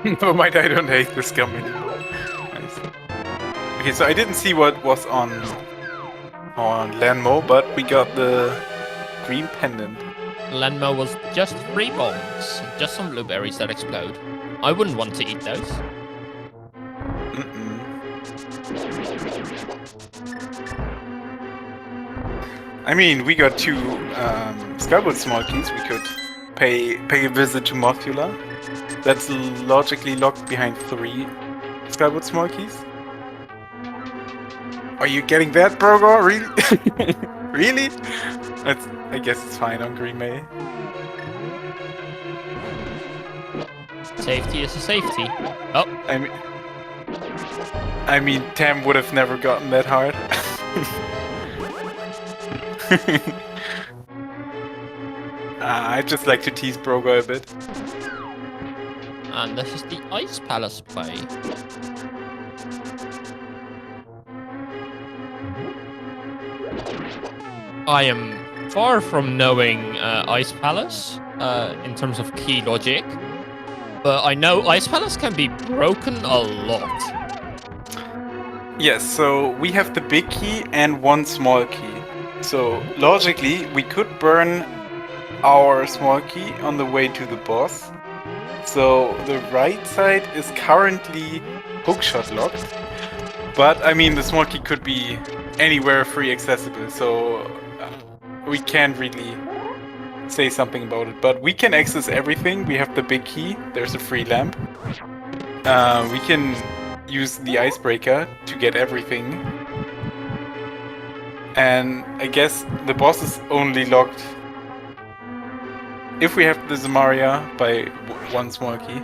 Never mind, I don't hate this scum anymore. Nice. Okay, so I didn't see what was on Lanmo, but we got the green pendant. Lenmo was just 3 bombs, just some blueberries that explode. I wouldn't want to eat those. I mean, we got 2 Skyward small keys. We could pay a visit to Mothula. That's logically locked behind 3 Skyward small keys. Are you getting that, Brogor? Really? Really? I guess it's fine on Green May. Safety is a safety. Oh. I mean, Tam would have never gotten that hard. I just like to tease Brogor a bit. And this is the Ice Palace play. I am far from knowing Ice Palace in terms of key logic, but I know Ice Palace can be broken a lot. Yes, so we have the big key and 1 small key. So logically, we could burn our small key on the way to the boss. So the right side is currently hookshot locked. But I mean, the small key could be anywhere free accessible, so we can't really say something about it. But we can access everything. We have the big key. There's a free lamp. We can use the icebreaker to get everything. And I guess the boss is only locked if we have the Zamaria by 1 small key.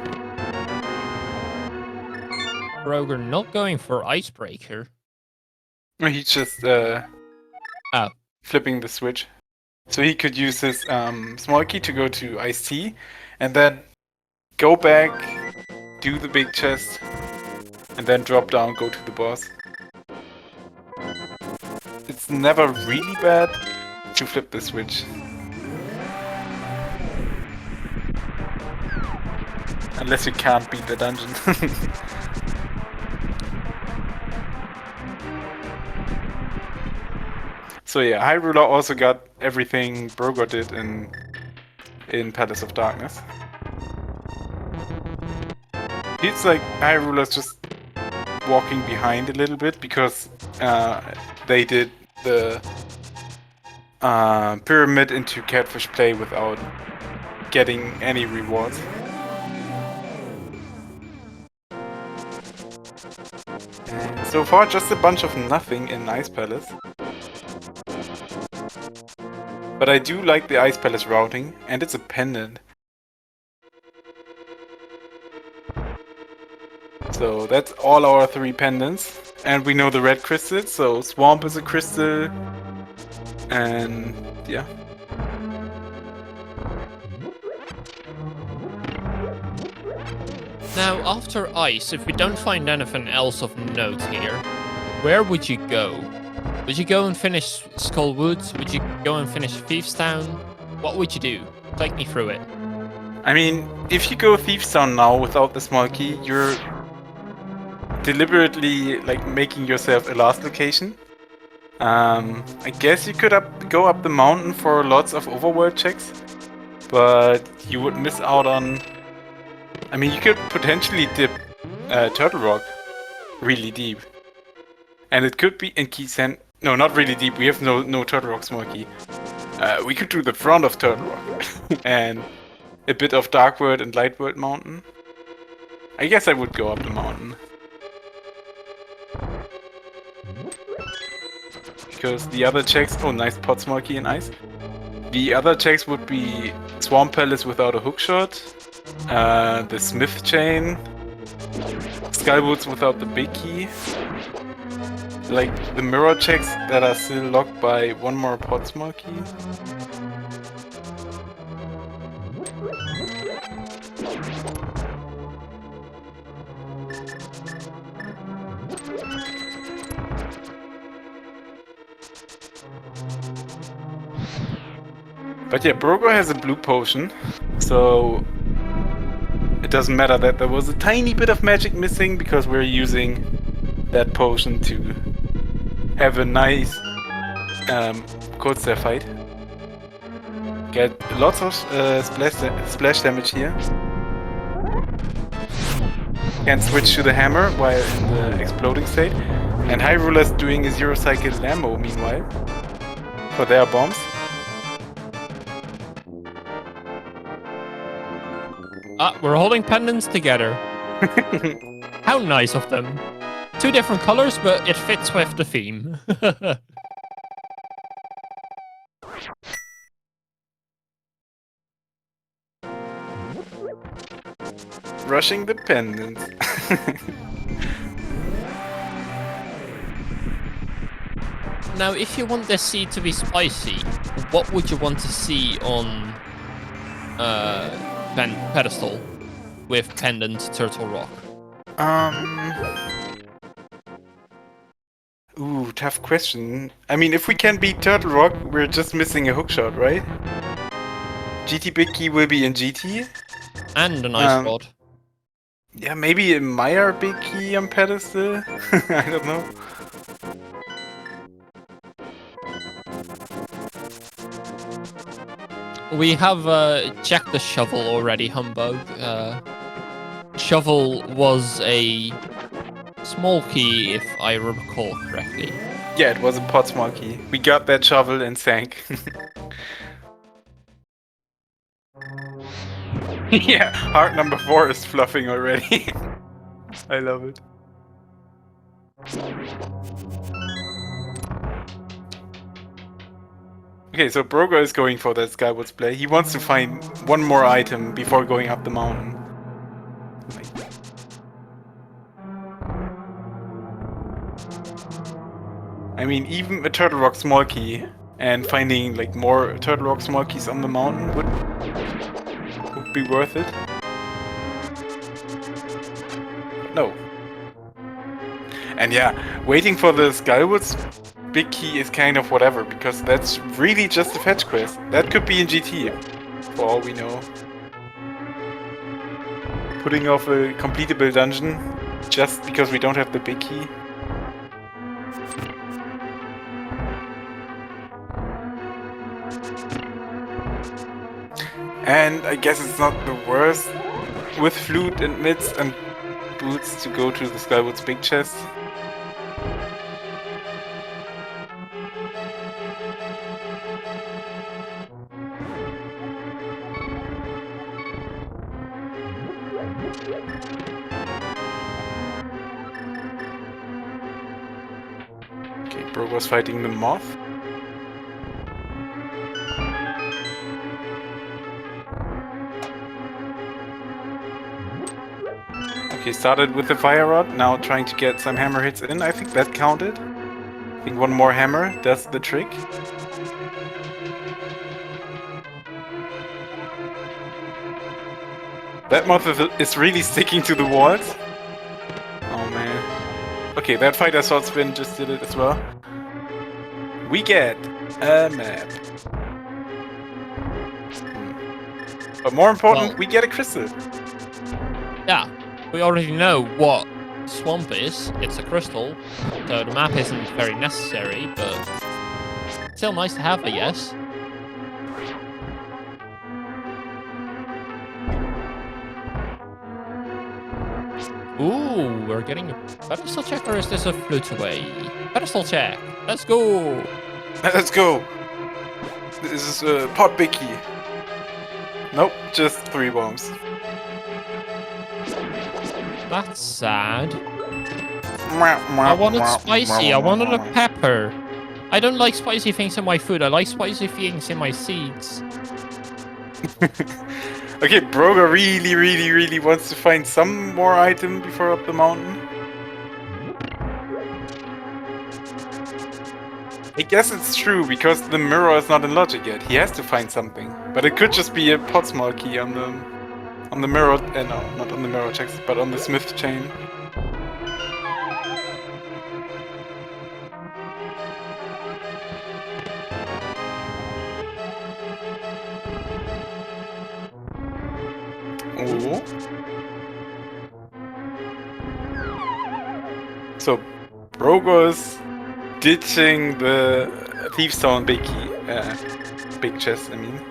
Brogor not going for Icebreaker. He's just flipping the switch. So he could use his small key to go to Ice Tea, and then go back, do the big chest, and then drop down, go to the boss. It's never really bad to flip the switch. Unless you can't beat the dungeon. So yeah, Hyruler also got everything Brogor did in Palace of Darkness. It's like Hyruler's just walking behind a little bit because they did the pyramid into catfish play without getting any rewards. And so far, just a bunch of nothing in Ice Palace. But I do like the Ice Palace routing, and it's a pendant. So that's all our 3 pendants. And we know the red crystals, so Swamp is a crystal. And yeah. Now, after Ice, if we don't find anything else of note here, where would you go? Would you go and finish Skull Woods? Would you go and finish Thieves Town? What would you do? Take me through it. I mean, if you go Thieves Town now without the small key, you're deliberately like making yourself a last location. I guess you could go up the mountain for lots of overworld checks, but you would miss out on... I mean, you could potentially dip Turtle Rock really deep. And it could be in Key Sand... No, not really deep. We have no Turtle Rock small key. We could do the front of Turtle Rock. And a bit of Dark World and Light World Mountain. I guess I would go up the mountain. Because the other checks... Oh, nice pot small key and ice. The other checks would be Swamp Palace without a hookshot. The Smith Chain. Skywoods without the big key. Like the mirror checks that are still locked by 1 more pot small key. But yeah, Brogor has a blue potion, so it doesn't matter that there was a tiny bit of magic missing because we're using that potion to have a nice cold stare fight. Get lots of splash damage here. Can switch to the hammer while in the exploding state. And Hyruler's doing a zero cycle Lambo meanwhile for their bombs. We're holding pendants together. How nice of them. 2 different colors, but it fits with the theme. Rushing the pendants. Now, if you want this seed to be spicy, what would you want to see on pedestal with pendant turtle rock? Ooh, tough question. I mean, if we can beat Turtle Rock, we're just missing a hookshot, right? GT Big Key will be in GT. And an ice rod. Yeah, maybe a Meyer Big Key on pedestal? I don't know. We have checked the shovel already, Humbug. Shovel was a small key, if I recall correctly. Yeah, it was a pot small key. We got that shovel and sank. Yeah, heart number 4 is fluffing already. I love it. Okay, so Brogor is going for that Skywoods play. He wants to find one more item before going up the mountain. I mean, even a Turtle Rock small key and finding like more Turtle Rock small keys on the mountain would be worth it. No. And yeah, waiting for the Skywoods big key is kind of whatever, because that's really just a fetch quest. That could be in GT, for all we know. Putting off a completable dungeon just because we don't have the big key. And I guess it's not the worst with flute and mitts and boots to go to the Skywoods big chest. Okay, Brogor's fighting the moth. Okay, started with the fire rod, now trying to get some hammer hits in. I think that counted. I think one more hammer does the trick. That moth is really sticking to the walls. Oh man. Okay, that fighter sword spin just did it as well. We get a map. But more important, Well, we get a crystal. Yeah, we already know what swamp is. It's a crystal, so the map isn't very necessary, but still nice to have, I guess. Ooh, we're getting a pedestal check, or is this a flute away? Pedestal check. Let's go. Let's go. This is a pot big key. Nope, just 3 bombs. That's sad. I wanted spicy. I wanted a pepper. I don't like spicy things in my food. I like spicy things in my seeds. Okay, Brogor really wants to find some more item before up the mountain. I guess it's true, because the mirror is not in logic yet. He has to find something. But it could just be a pot small key on the mirror, no, not on the mirror checks, but on the smith chain. Oh. So Brogor's ditching the Thief's Town big key, big chest, I mean.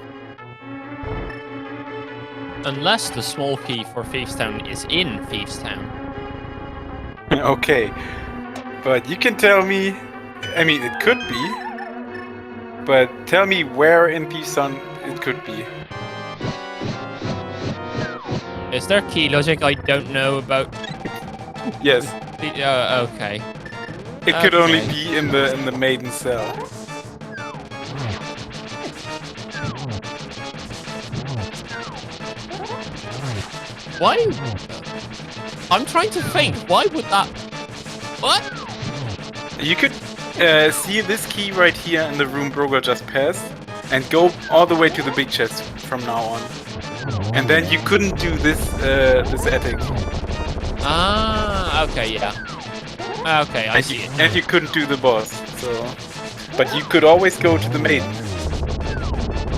Unless the small key for Thieves Town is in Thieves Town. Okay. But you can tell me, I mean, it could be, but tell me where in Thief's Town it could be. Is there key logic I don't know about? Yes. Okay. It could only be in the maiden cell. Why? I'm trying to think. Why would that? What? You could see this key right here in the room Brogor just passed, and go all the way to the big chest from now on. And then you couldn't do this this attic. Ah, okay, yeah. Okay, I see it. And you couldn't do the boss. So, but you could always go to the maiden.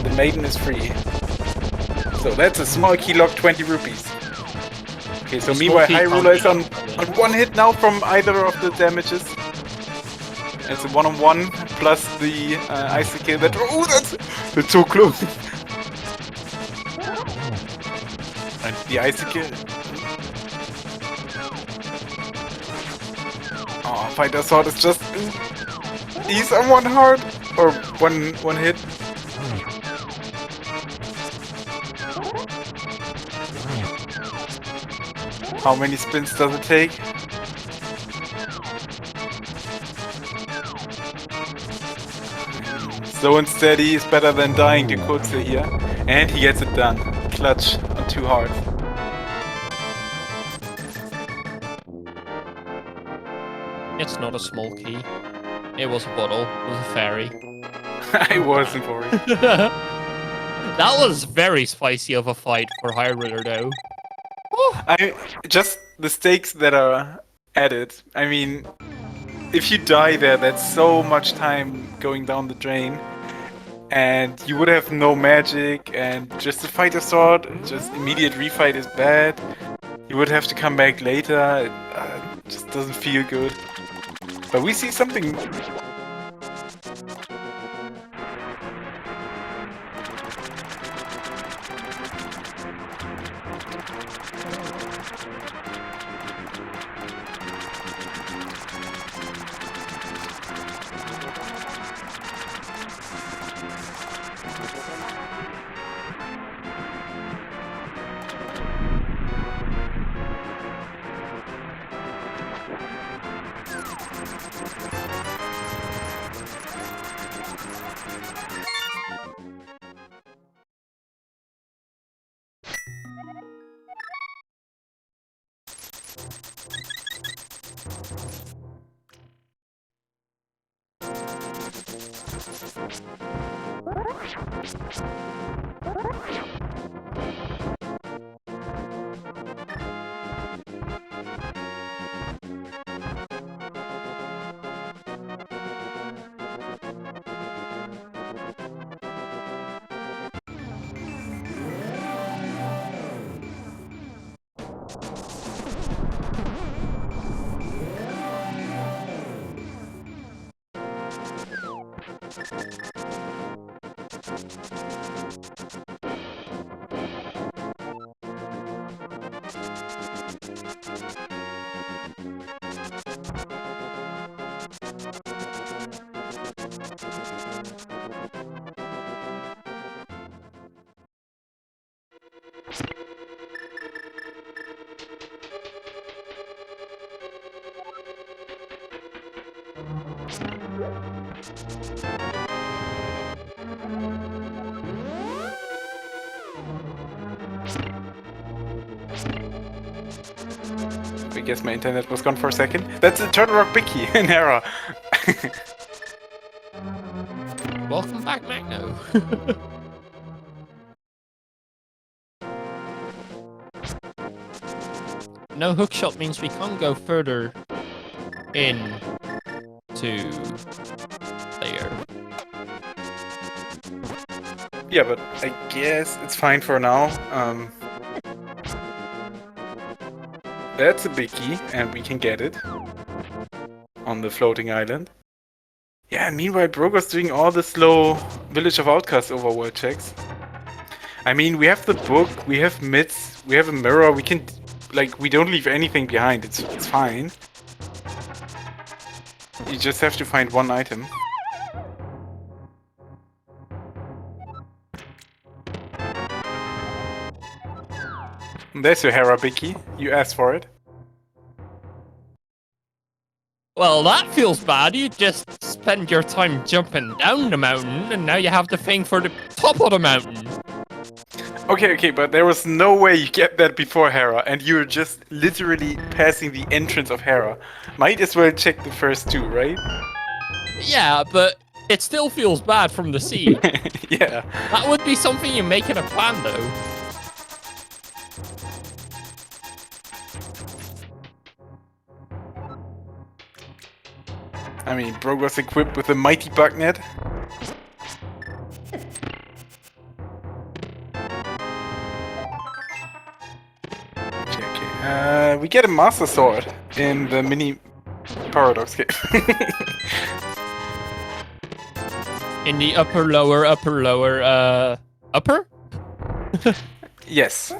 The maiden is free. So that's a small key lock, 20 rupees. Okay, so meanwhile Hyruler is on one hit now from either of the damages. It's a one-on-one plus the icicle that. Oh, that's so close. And the icicle. Oh, Fighter Sword is just. He's on one heart or one hit. How many spins does it take? Slow and steady is better than dying to Kotze here. And he gets it done. Clutch on 2 hearts. It's not a small key. It was a bottle. It was a fairy. I wasn't worried. That was very spicy of a fight for Hyruler, though. Just the stakes that are added. I mean, if you die there, that's so much time going down the drain. And you would have no magic, and just the Fighter Sword, just immediate refight is bad. You would have to come back later. It just doesn't feel good. But we see something. I guess my internet was gone for a second. That's a Turtle Rock Bicky in error. Welcome back, Magno. No hookshot means we can't go further in to there. Yeah, but I guess it's fine for now. That's a big key, and we can get it. on the floating island. Yeah, and meanwhile Brogor's doing all the slow Village of Outcasts overworld checks. I mean, we have the book, we have myths, we have a mirror, we can... Like, we don't leave anything behind, it's fine. You just have to find one item. There's your Hera Bicky. You asked for it. Well, that feels bad. You just spend your time jumping down the mountain, and now you have the thing for the top of the mountain. Okay, but there was no way you get that before Hera, and you're just literally passing the entrance of Hera. Might as well check the first two, right? Yeah, but it still feels bad from the sea. Yeah. That would be something you make in a plan, though. I mean, Brogor's equipped with a mighty bug net. Okay. We get a Master Sword in the mini Paradox game. In the upper, upper? Yes.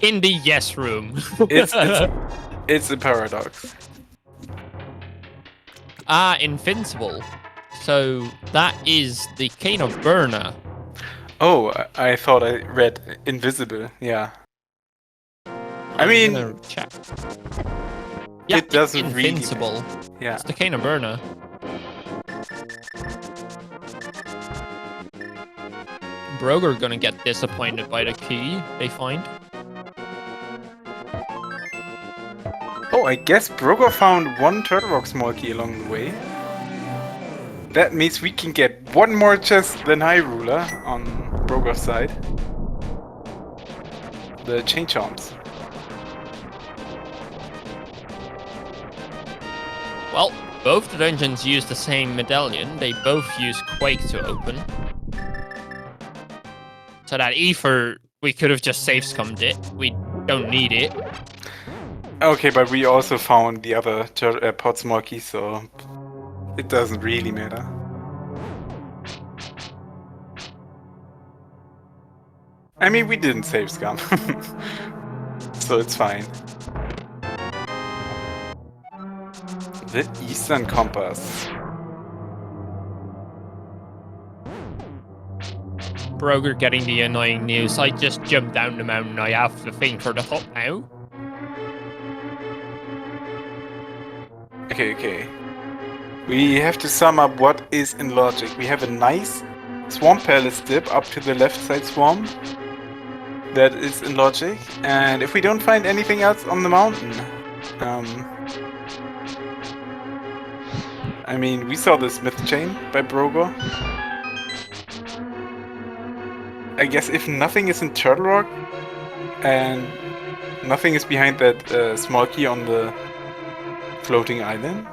In the yes room. It's a Paradox. Ah, invincible. So that is the Cane of Burna. Oh, I thought I read invisible. Yeah. I mean, check. Yeah, it doesn't invincible. really. Yeah. It's the Cane of Burna. Brogor gonna get disappointed by the key they find. Oh, I guess Brogor found one Turtle Rock small key along the way. That means we can get one more chest than Hyruler on Brogor's side. The Chain Charms. Well, both the dungeons use the same medallion. They both use Quake to open. So that Ether, we could have just save scummed it. We don't need it. Okay, but we also found the other pod small key, so it doesn't really matter. I mean, we didn't save scum, so it's fine. The Eastern Compass. Brogor getting the annoying news. I just jumped down the mountain. I have the thing for the top now. Okay. We have to sum up what is in logic. We have a nice Swamp Palace dip up to the left side swamp. That is in logic. And if we don't find anything else on the mountain... I mean, we saw the Smith Chain by Brogor. I guess if nothing is in Turtle Rock and nothing is behind that small key on the floating island,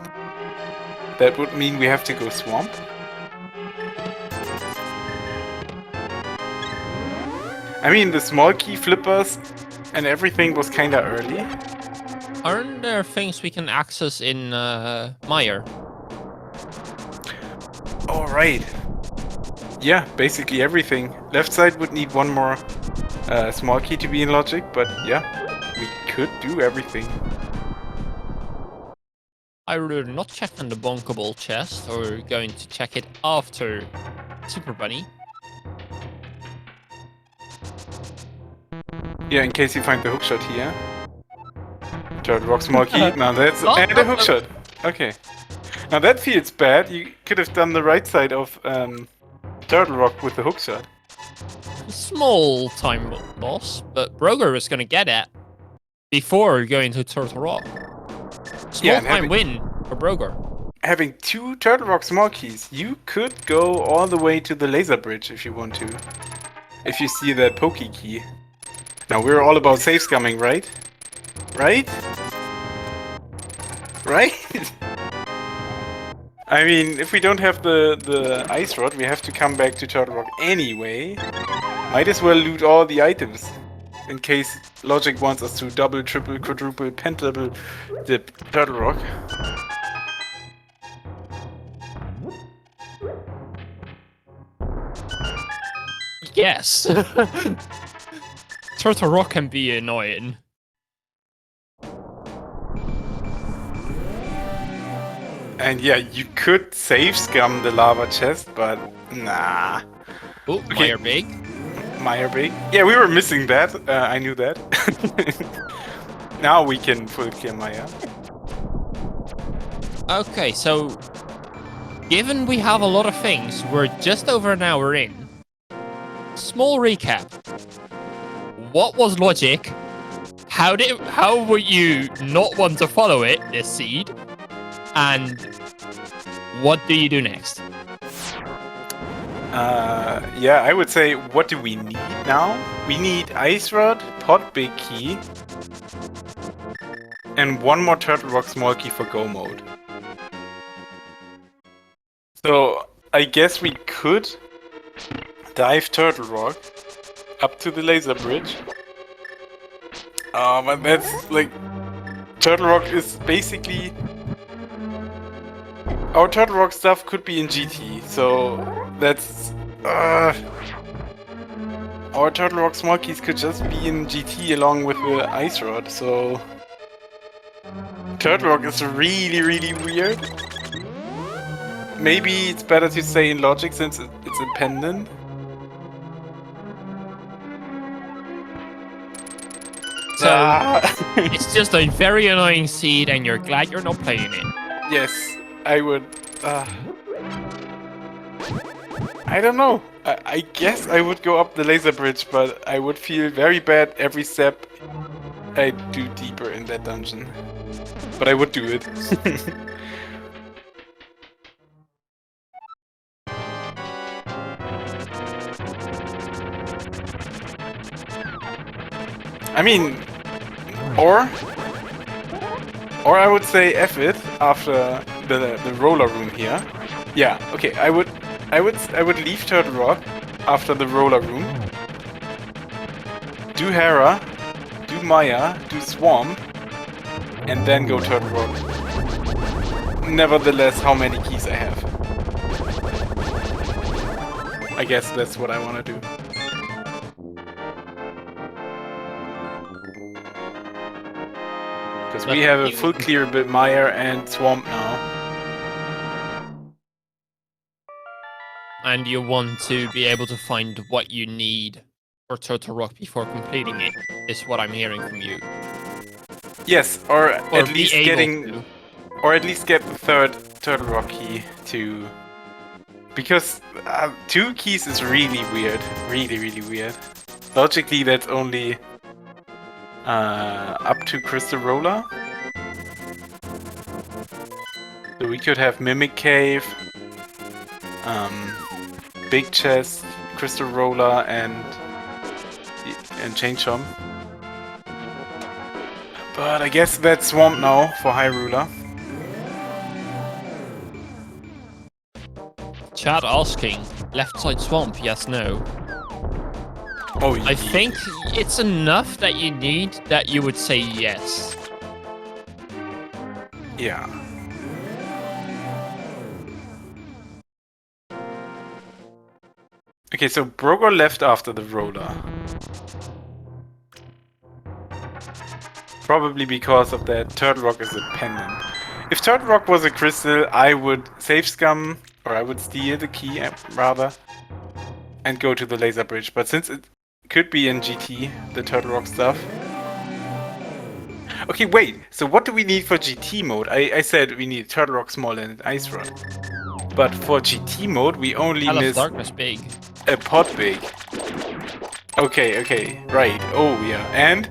that would mean we have to go swamp. I mean, the small key flippers and everything was kinda early. Aren't there things we can access in Meyer? Oh, right. Yeah, basically everything. Left side would need one more small key to be in logic, but yeah, we could do everything. I would not check on the bonkable chest, or going to check it after Super Bunny. Yeah, in case you find the hookshot here. Turtle Rock small key. Now that's and a hookshot. Okay. Now that feels bad. You could have done the right side of Turtle Rock with the hookshot. Small time loss, but Brogor is going to get it before going to Turtle Rock. Small time win for Brogor. Having two Turtle Rock small keys, you could go all the way to the laser bridge if you want to. If you see that pokey key. Now we're all about save scumming, right? Right? Right? I mean, if we don't have the ice rod, we have to come back to Turtle Rock anyway. Might as well loot all the items. In case Logic wants us to double, triple, quadruple, pentuple the Turtle Rock. guess. Turtle Rock can be annoying. And yeah, you could save scum the lava chest, but nah. Oh, Okay. Meyer Big. Meyer Big. Yeah, we were missing that. I knew that. Now we can full clear Meyer. Okay, so given we have a lot of things, we're just over an hour in. Small recap. What was logic? How would you not want to follow it, this seed? And what do you do next? Yeah, I would say, what do we need now? We need Ice Rod, Pot Big Key, and one more Turtle Rock Small Key for Go Mode. So, I guess we could dive Turtle Rock up to the laser bridge. But that's like... Turtle Rock is basically... Our Turtle Rock stuff could be in GT, so that's... Our Turtle Rock Small Keys could just be in GT along with the Ice Rod, so... Turtle Rock is really, really weird. Maybe it's better to stay in Logic since it's a pendant. So it's just a very annoying seed, and you're glad you're not playing it. Yes, I would. I don't know. I guess I would go up the laser bridge, but I would feel very bad every step I do deeper in that dungeon. But I would do it. I mean, or I would say F it after the roller room here. Yeah, okay, I would leave Turtle Rock after the roller room. Do Hera, do Maya, do Swamp, and then go Turtle Rock. Nevertheless, how many keys I have. I guess that's what I want to do. Because we have a full clear bit Mire and Swamp now. And you want to be able to find what you need for Turtle Rock before completing it, is what I'm hearing from you. Yes, or at least getting... Or at least get the third Turtle Rock key to... Because 2 keys is really weird. Really, really weird. Logically, that's only... up to Crystal Roller. So we could have Mimic Cave, Big Chest, Crystal Roller, and Chain Chomp. But I guess that's Swamp now for Hyruler. Chat asking, left side Swamp, yes, no. Oh, I think it's enough that you need that you would say yes. Yeah. Okay, so Brogor left after the roller. Probably because of that Turtle Rock is a pendant. If Turtle Rock was a crystal, I would save scum, or I would steal the key, rather, and go to the laser bridge. But since it could be in GT, the Turtle Rock stuff. Okay, wait, so what do we need for GT mode? I said we need Turtle Rock Small and Ice Rod. But for GT mode, we only miss Darkness Big. a Pot Big. Okay, right. Oh, yeah. And?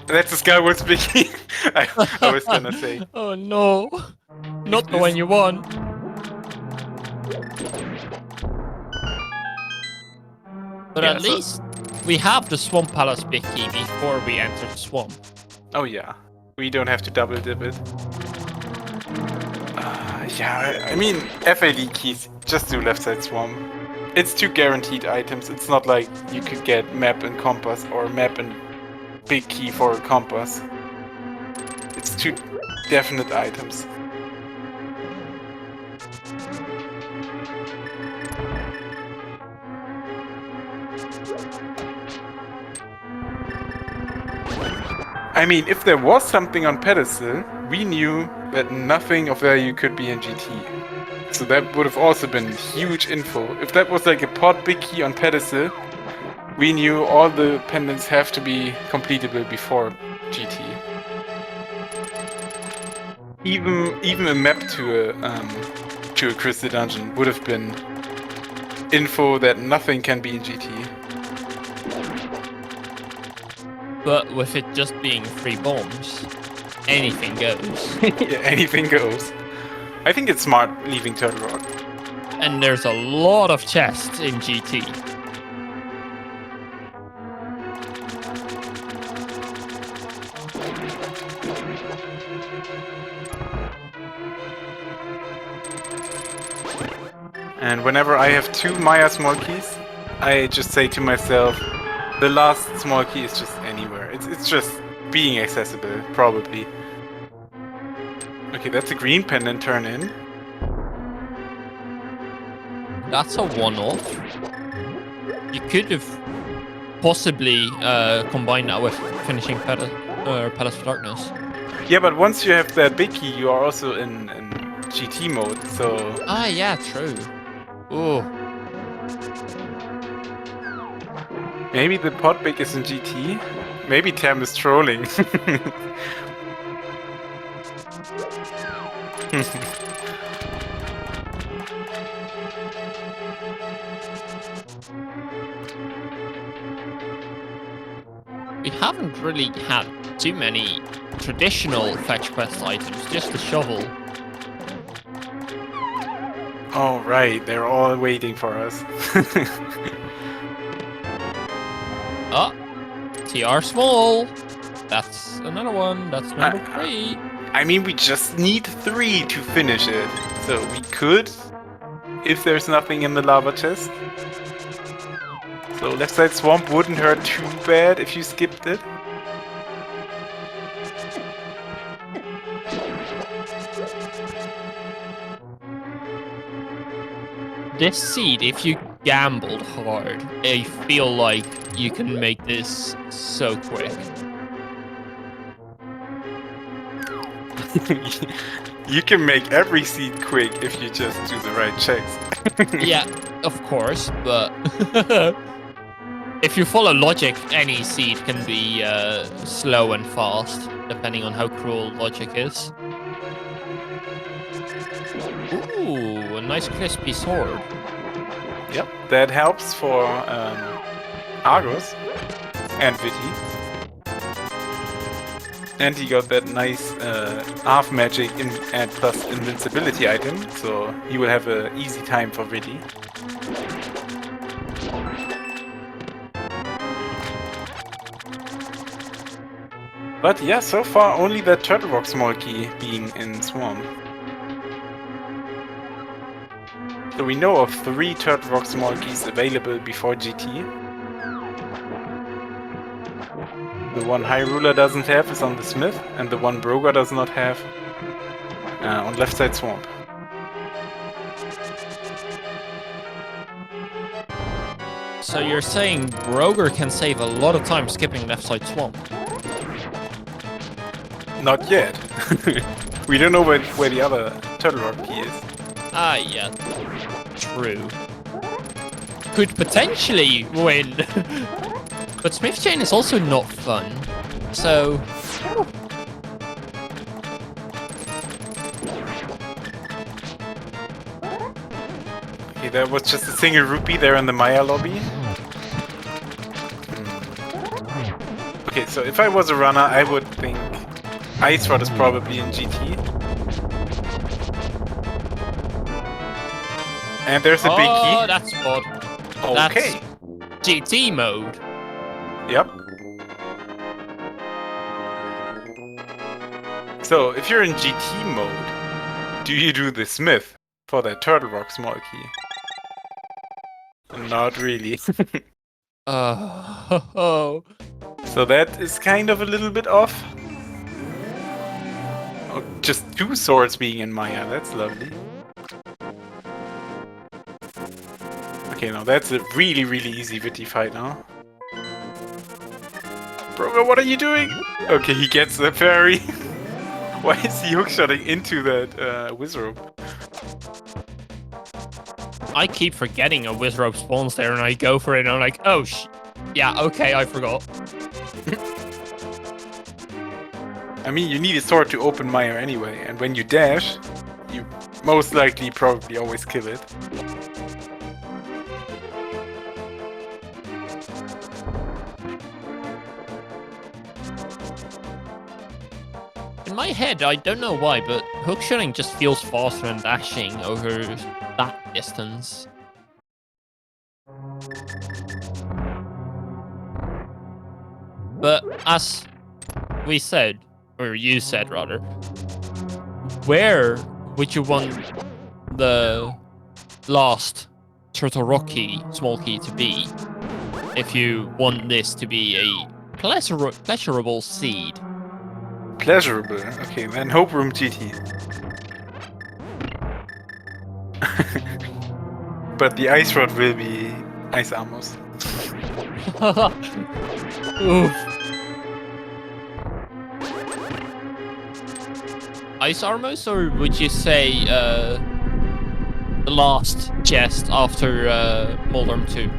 That's the Skyward Speaking. I was gonna say. Oh no. Not the one you want. But Yeah, at least we have the Swamp Palace Big Key before we enter the swamp. Oh yeah. We don't have to double dip it. Yeah, I mean, FAD keys, just do left side swamp. It's 2 guaranteed items. It's not like you could get map and compass or map and big key for a compass. It's 2 definite items. I mean, if there was something on pedestal, we knew that nothing of value could be in GT. So that would have also been huge info. If that was like a pod big key on pedestal, we knew all the pendants have to be completable before GT. Even a map to a crystal dungeon would have been info that nothing can be in GT. But with it just being 3 bombs, anything goes. Yeah, anything goes. I think it's smart leaving Turtle Rock. And there's a lot of chests in GT. And whenever I have 2 Maya small keys, I just say to myself, the last small key is just anywhere. It's just being accessible, probably. Okay, that's a green pendant turn in. That's a one-off. You could have possibly combined that with finishing Palace of Darkness. Yeah, but once you have that big key, you are also in GT mode, so... Ah, yeah, true. Ooh. Maybe the pod big is in GT? Maybe Tam is trolling. We haven't really had too many traditional fetch quest items, just the shovel. Oh, right, they're all waiting for us. Oh, TR small. That's another one. That's number 3. I mean, we just need 3 to finish it. So we could, if there's nothing in the lava chest. So left side swamp wouldn't hurt too bad if you skipped it. This seed, if you gambled hard, I feel like you can make this so quick. You can make every seed quick if you just do the right checks. Yeah, of course, but if you follow logic, any seed can be slow and fast, depending on how cruel logic is. Ooh, a nice crispy sword. Yep, that helps for Argos and Viti. And he got that nice half magic and plus invincibility item, so he will have an easy time for Viti. But yeah, so far only that Turtle Rock small key being in Swamp. So we know of 3 Turtle Rock small keys available before GT. The one Hyruler doesn't have is on the Smith, and the one Brogor does not have on left side Swamp. So you're saying Brogor can save a lot of time skipping left side swamp? Not yet. We don't know where the other Turtle Rock key is. Ah, yeah. True. Could potentially win. But Smith Chain is also not fun. So... Okay, there was just a single rupee there in the Maya lobby. Okay, so if I was a runner, I would think Ice Rod is probably in GT. And there's a big key. Oh, that's odd. Okay. That's GT mode. Yep. So, if you're in GT mode, do you do the Smith for that Turtle Rock small key? Not really. Oh. So that is kind of a little bit off. Oh, just 2 swords being in Maya, that's lovely. Okay, now that's a really, really easy Viti fight now. Brogor, what are you doing? Okay, he gets the fairy. Why is he hookshotting into that wizard? I keep forgetting a wizard spawns there, and I go for it, and I'm like, oh, yeah, okay, I forgot. I mean, you need a sword to open Maya anyway, and when you dash, you most likely probably always kill it. In my head, I don't know why, but hookshotting just feels faster than dashing over that distance. But as we said, or you said rather, where would you want the last Turtle Rock key, small key, to be if you want this to be a pleasurable seed? Pleasurable. Okay, then Hope Room GT. But the ice rod will be ice armors. Oof. Ice armors, or would you say the last chest after Moldorm 2?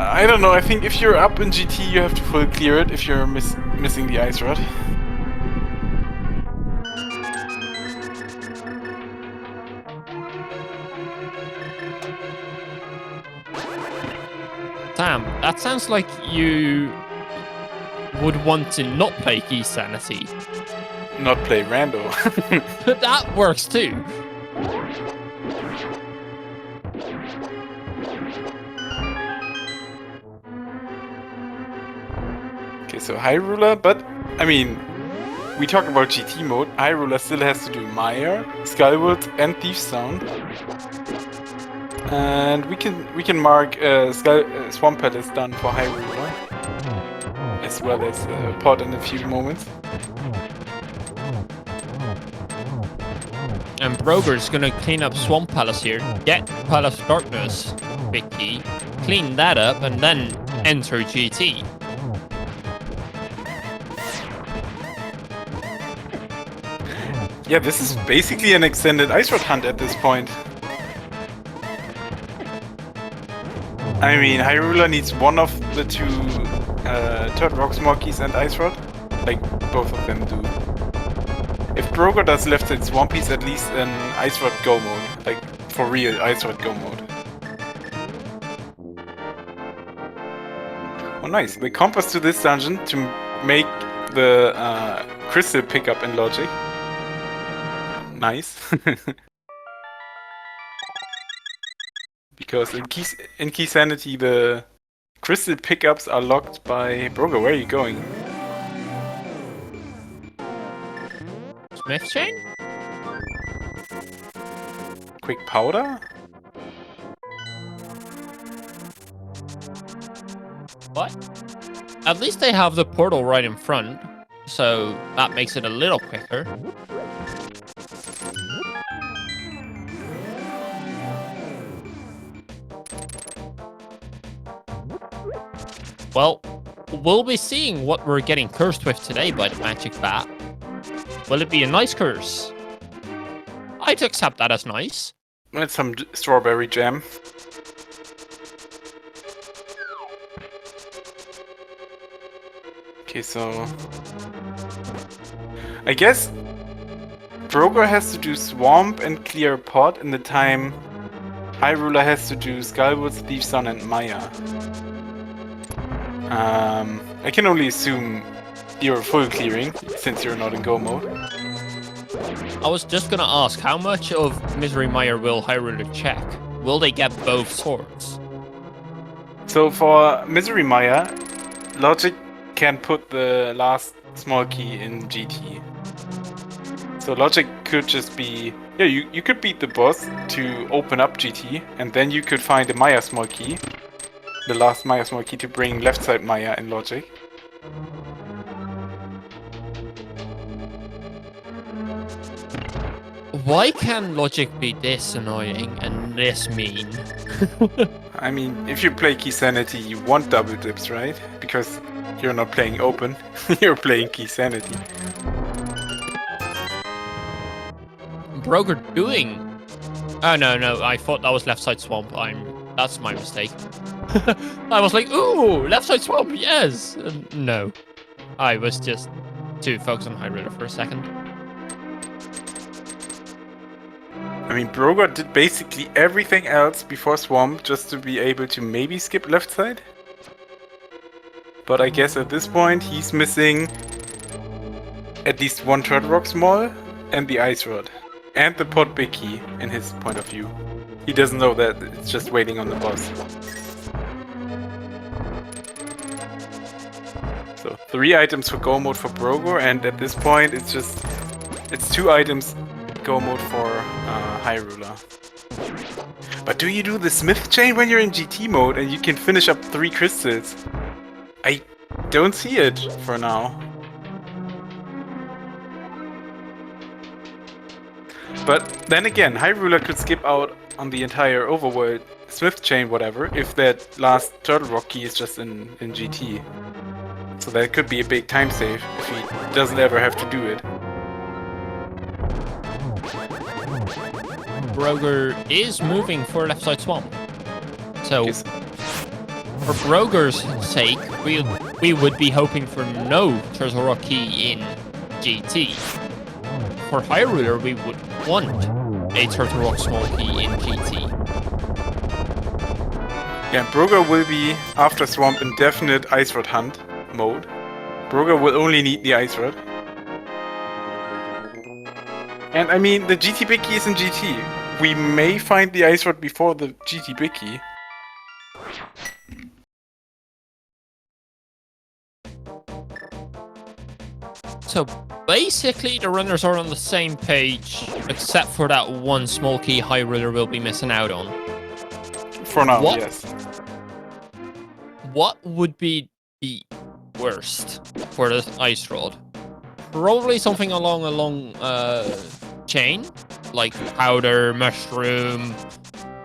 I don't know. I think if you're up in GT, you have to full clear it if you're missing the ice rod. Damn, that sounds like you would want to not play Key Sanity. Not play rando. But that works too. Okay, so Hyruler, but I mean, we talk about GT mode. Hyruler still has to do Mire, Skullwood, and Thief's Sound. And we can mark Swamp Palace done for Hyruler, as well as Pod in a few moments. And Brogor's gonna clean up Swamp Palace here, get Palace of Darkness, big key, clean that up, and then enter GT. Yeah, this is basically an extended Ice Rod hunt at this point. I mean, Hyruler needs one of the two Turtle Rock Smokies and Ice Rod. Like, both of them do. If Brogor does left side Swampies, at least an Ice Rod go mode. Like, for real Ice Rod go mode. Oh nice, the compass to this dungeon to make the crystal pickup in logic. Nice. Because in Key Sanity the crystal pickups are locked by Brogor. Where are you going? Smith Chain? Quick powder? What? At least they have the portal right in front, so that makes it a little quicker. Well, we'll be seeing what we're getting cursed with today by the magic bat. Will it be a nice curse? I'd accept that as nice. It's some strawberry jam. Okay, so I guess Brogor has to do Swamp and clear Pod in the time Hyruler has to do Skullwood, Thief's Son, and Maya. I can only assume you're full clearing, since you're not in go mode. I was just gonna ask, how much of Misery Mire will Hyruler check? Will they get both swords? So for Misery Maya, Logic can put the last small key in GT. So Logic could just be... Yeah, you could beat the boss to open up GT, and then you could find a Maya small key. The last Maya small key to bring left side Maya in Logic. Why can logic be this annoying and this mean? I mean, if you play Key Sanity, you want double dips, right? Because you're not playing open, you're playing Key Sanity. Brogor doing? Oh no, I thought that was left side swamp. That's my mistake. I was like, ooh, left side swamp, yes. No, I was just too focused on Hyruler for a second. I mean, Brogor did basically everything else before swamp just to be able to maybe skip left side. But I guess at this point he's missing at least one Turtle Rock Small and the Ice Rod. And the pot big key in his point of view. He doesn't know that it's just waiting on the boss. So 3 items for go mode for Brogor, and at this point it's 2 items go mode for Hyruler. But do you do the Smith chain when you're in GT mode and you can finish up 3 crystals? I don't see it for now. But then again, Hyruler could skip out on the entire overworld Smith chain, whatever, if that last Turtle Rock key is just in GT. So that could be a big time save if he doesn't ever have to do it. Brogor is moving for left side swamp. So, Yes. for Brogor's sake, we would be hoping for no Turtle Rock key in GT. For Hyruler, we would want a Turtle Rock small key in GT. Yeah, Brogor will be, after Swamp, in definite Ice Rod hunt mode. Brogor will only need the Ice Rod. And I mean, the GT Big Key is in GT. We may find the Ice Rod before the GT Big Key. So basically, the runners are on the same page, except for that one small key Hyruler will be missing out on. For now, What? yes. What would be the worst for the Ice Rod? Probably something along chain, like powder, mushroom,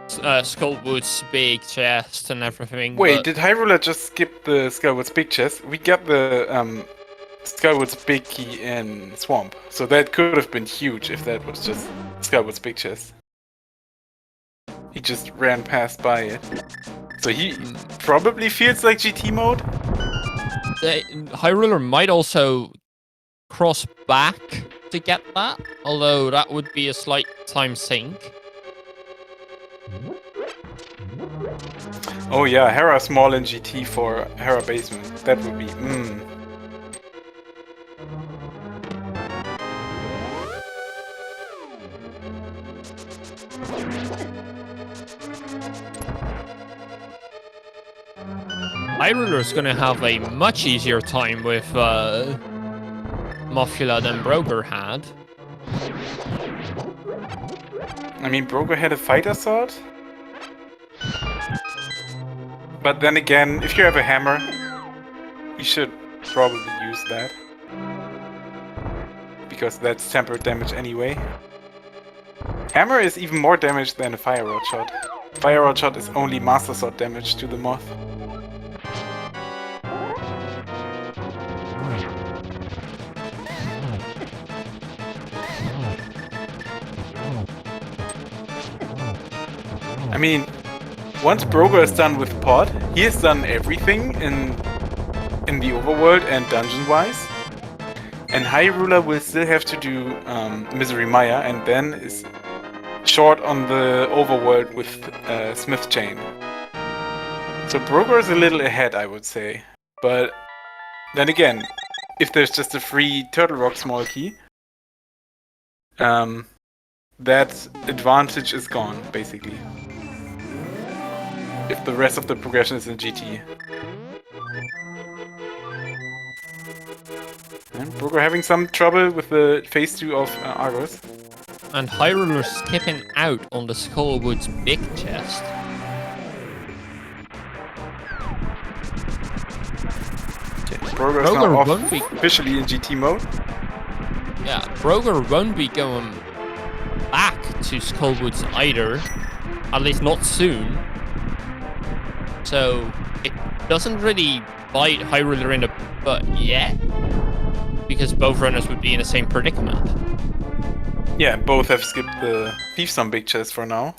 Skullwood's big chest and everything. Wait, but did Hyruler just skip the Skullwood's big chest? We got the Skullwood's big key in Swamp, so that could have been huge if that was just Skullwood's big chest. He just ran past by it. So he probably feels like GT mode? Hyruler might also cross back to get that, although that would be a slight time sink. Oh yeah, Hera small in GT for Hera basement. That would be Hyruler's gonna have a much easier time with Mothula than Brogor had. I mean, Brogor had a fighter sword. But then again, if you have a hammer, you should probably use that. Because that's tempered damage anyway. Hammer is even more damage than a fire rod shot. Fire rod shot is only master sword damage to the moth. I mean, once Brogor is done with Pod, he has done everything in the overworld and dungeon-wise. And Hyruler will still have to do Misery Maya, and then is short on the overworld with Smith Chain. So Brogor is a little ahead, I would say. But then again, if there's just a free Turtle Rock small key, that advantage is gone, basically. If the rest of the progression is in GT. And Brogor having some trouble with the phase 2 of Argos. And Hyruler skipping out on the Skullwood's big chest. Brogor is now Brogor won't off be... officially in GT mode. Yeah, Brogor won't be going back to Skullwoods either, at least not soon. So it doesn't really bite Hyruler in the butt yet, because both runners would be in the same predicament. Yeah, both have skipped the Thieves on Big Chest for now.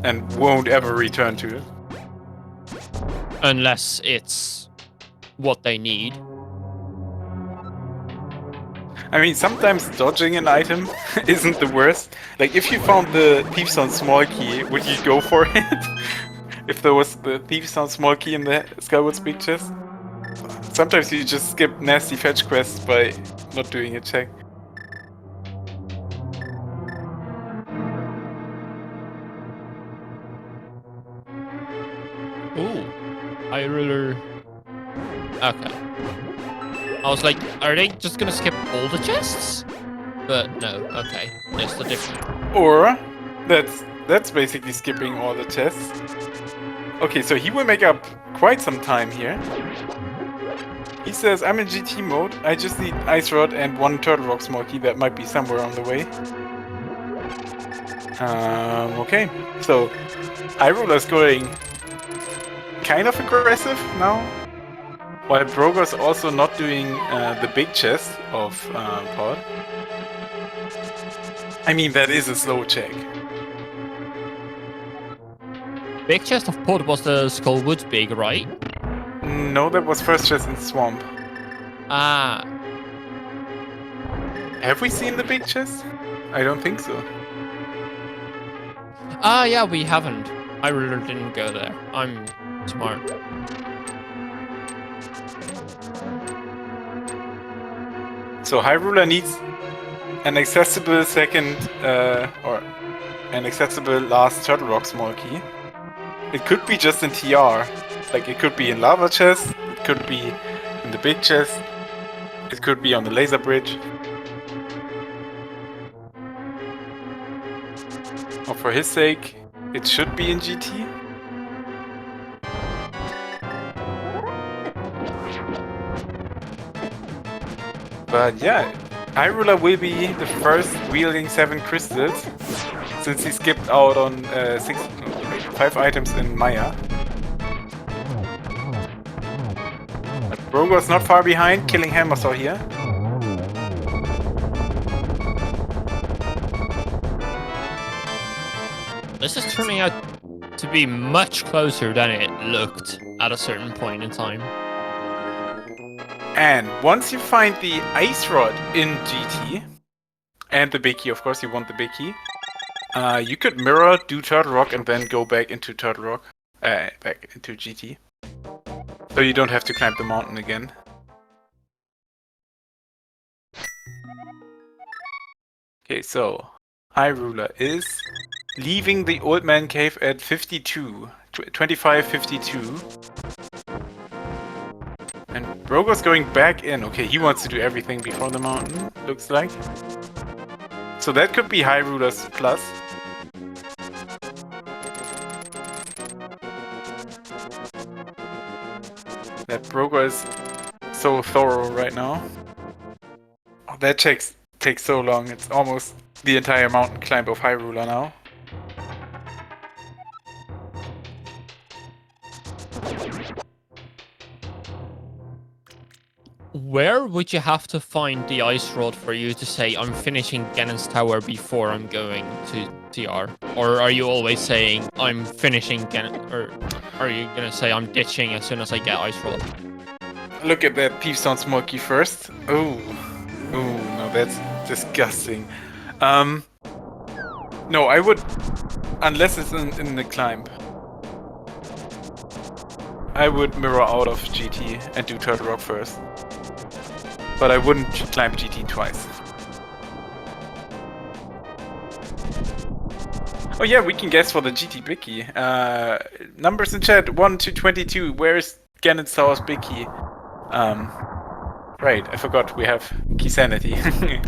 And won't ever return to it. Unless it's what they need. I mean, sometimes dodging an item isn't the worst. Like, if you found the Thieves on Small Key, would you go for it? If there was the Thieves on Small Key in the Skyward's Big Chest? Sometimes you just skip nasty fetch quests by not doing a check. Ooh, Hyruler. Okay. I was like, are they just gonna skip all the chests? But no, okay. There's the difference. Or, that's basically skipping all the chests. Okay, so he will make up quite some time here. He says, I'm in GT mode, I just need Ice Rod and one Turtle Rock Small Key that might be somewhere on the way. Okay, so Hyruler's going kind of aggressive now, while Brogor's also not doing the big chest of Pod. I mean, that is a slow check. Big chest of pod was the Skullwoods big, right? No, that was first chest in Swamp. Ah. Have we seen the big chest? I don't think so. Ah, yeah, we haven't. Hyruler didn't go there. I'm smart. So Hyruler needs an accessible second, or an accessible last Turtle Rock Small Key. It could be just in TR. Like, it could be in Lava Chest, it could be in the big chest, it could be on the laser bridge. Or for his sake, it should be in GT. But yeah, Hyruler will be the first wielding 7 crystals, since he skipped out on 5 items in Maya. But Brogor's not far behind, killing Hammersaw here. This is turning out to be much closer than it looked at a certain point in time. And once you find the Ice Rod in GT, and the big key, of course, you want the big key, you could mirror, do Turtle Rock, and then go back into Turtle Rock, back into GT. So you don't have to climb the mountain again. Okay, so Hyruler is leaving the Old Man Cave at 52, 25:52. And Brogor's going back in. Okay, he wants to do everything before the mountain, looks like. So that could be Hyruler's plus. That Brogor is so thorough right now. Oh, that takes so long. It's almost the entire mountain climb of Hyruler now. Where would you have to find the Ice Rod for you to say, I'm finishing Ganon's Tower before I'm going to TR? Or are you always saying, I'm finishing Ganon, or are you gonna say, I'm ditching as soon as I get Ice Rod? Look at that Thieves on Small Key first. Oh, no, that's disgusting. No, I would, unless it's in the climb, I would mirror out of GT and do Turtle Rock first. But I wouldn't climb GT twice. Oh yeah, we can guess for the GT big key. Numbers in chat, 1 to 22. Where's Ganon's Tower's big key? Right, I forgot we have Key Sanity,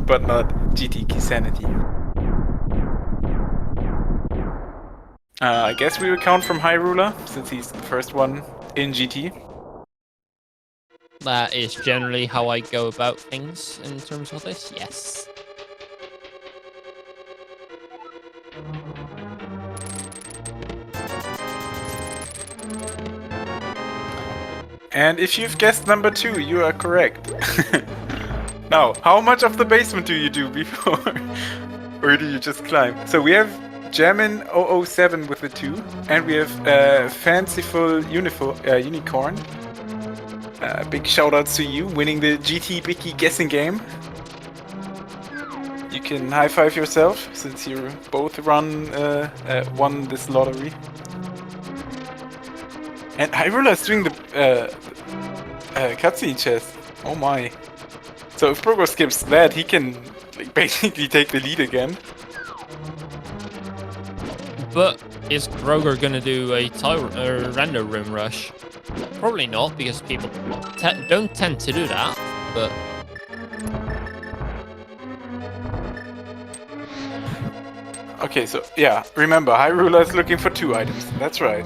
but not GT Key Sanity. I guess we will count from Hyruler, since he's the first one in GT. That is generally how I go about things in terms of this, yes. And if you've guessed number 2, you are correct. Now, how much of the basement do you do before? Or do you just climb? So we have Jamin 007 with the 2, and we have Fanciful Unicorn. Big shout outs to you, winning the GT Biggie guessing game. You can high five yourself, since you both won this lottery. And Hyruler is doing the cutscene chest. Oh my. So if Brogor skips that, he can like, basically take the lead again. But is Brogor gonna do a render room rush? Probably not, because people don't tend to do that, but... Okay, so yeah, remember, Hyruler is looking for 2 items. That's right.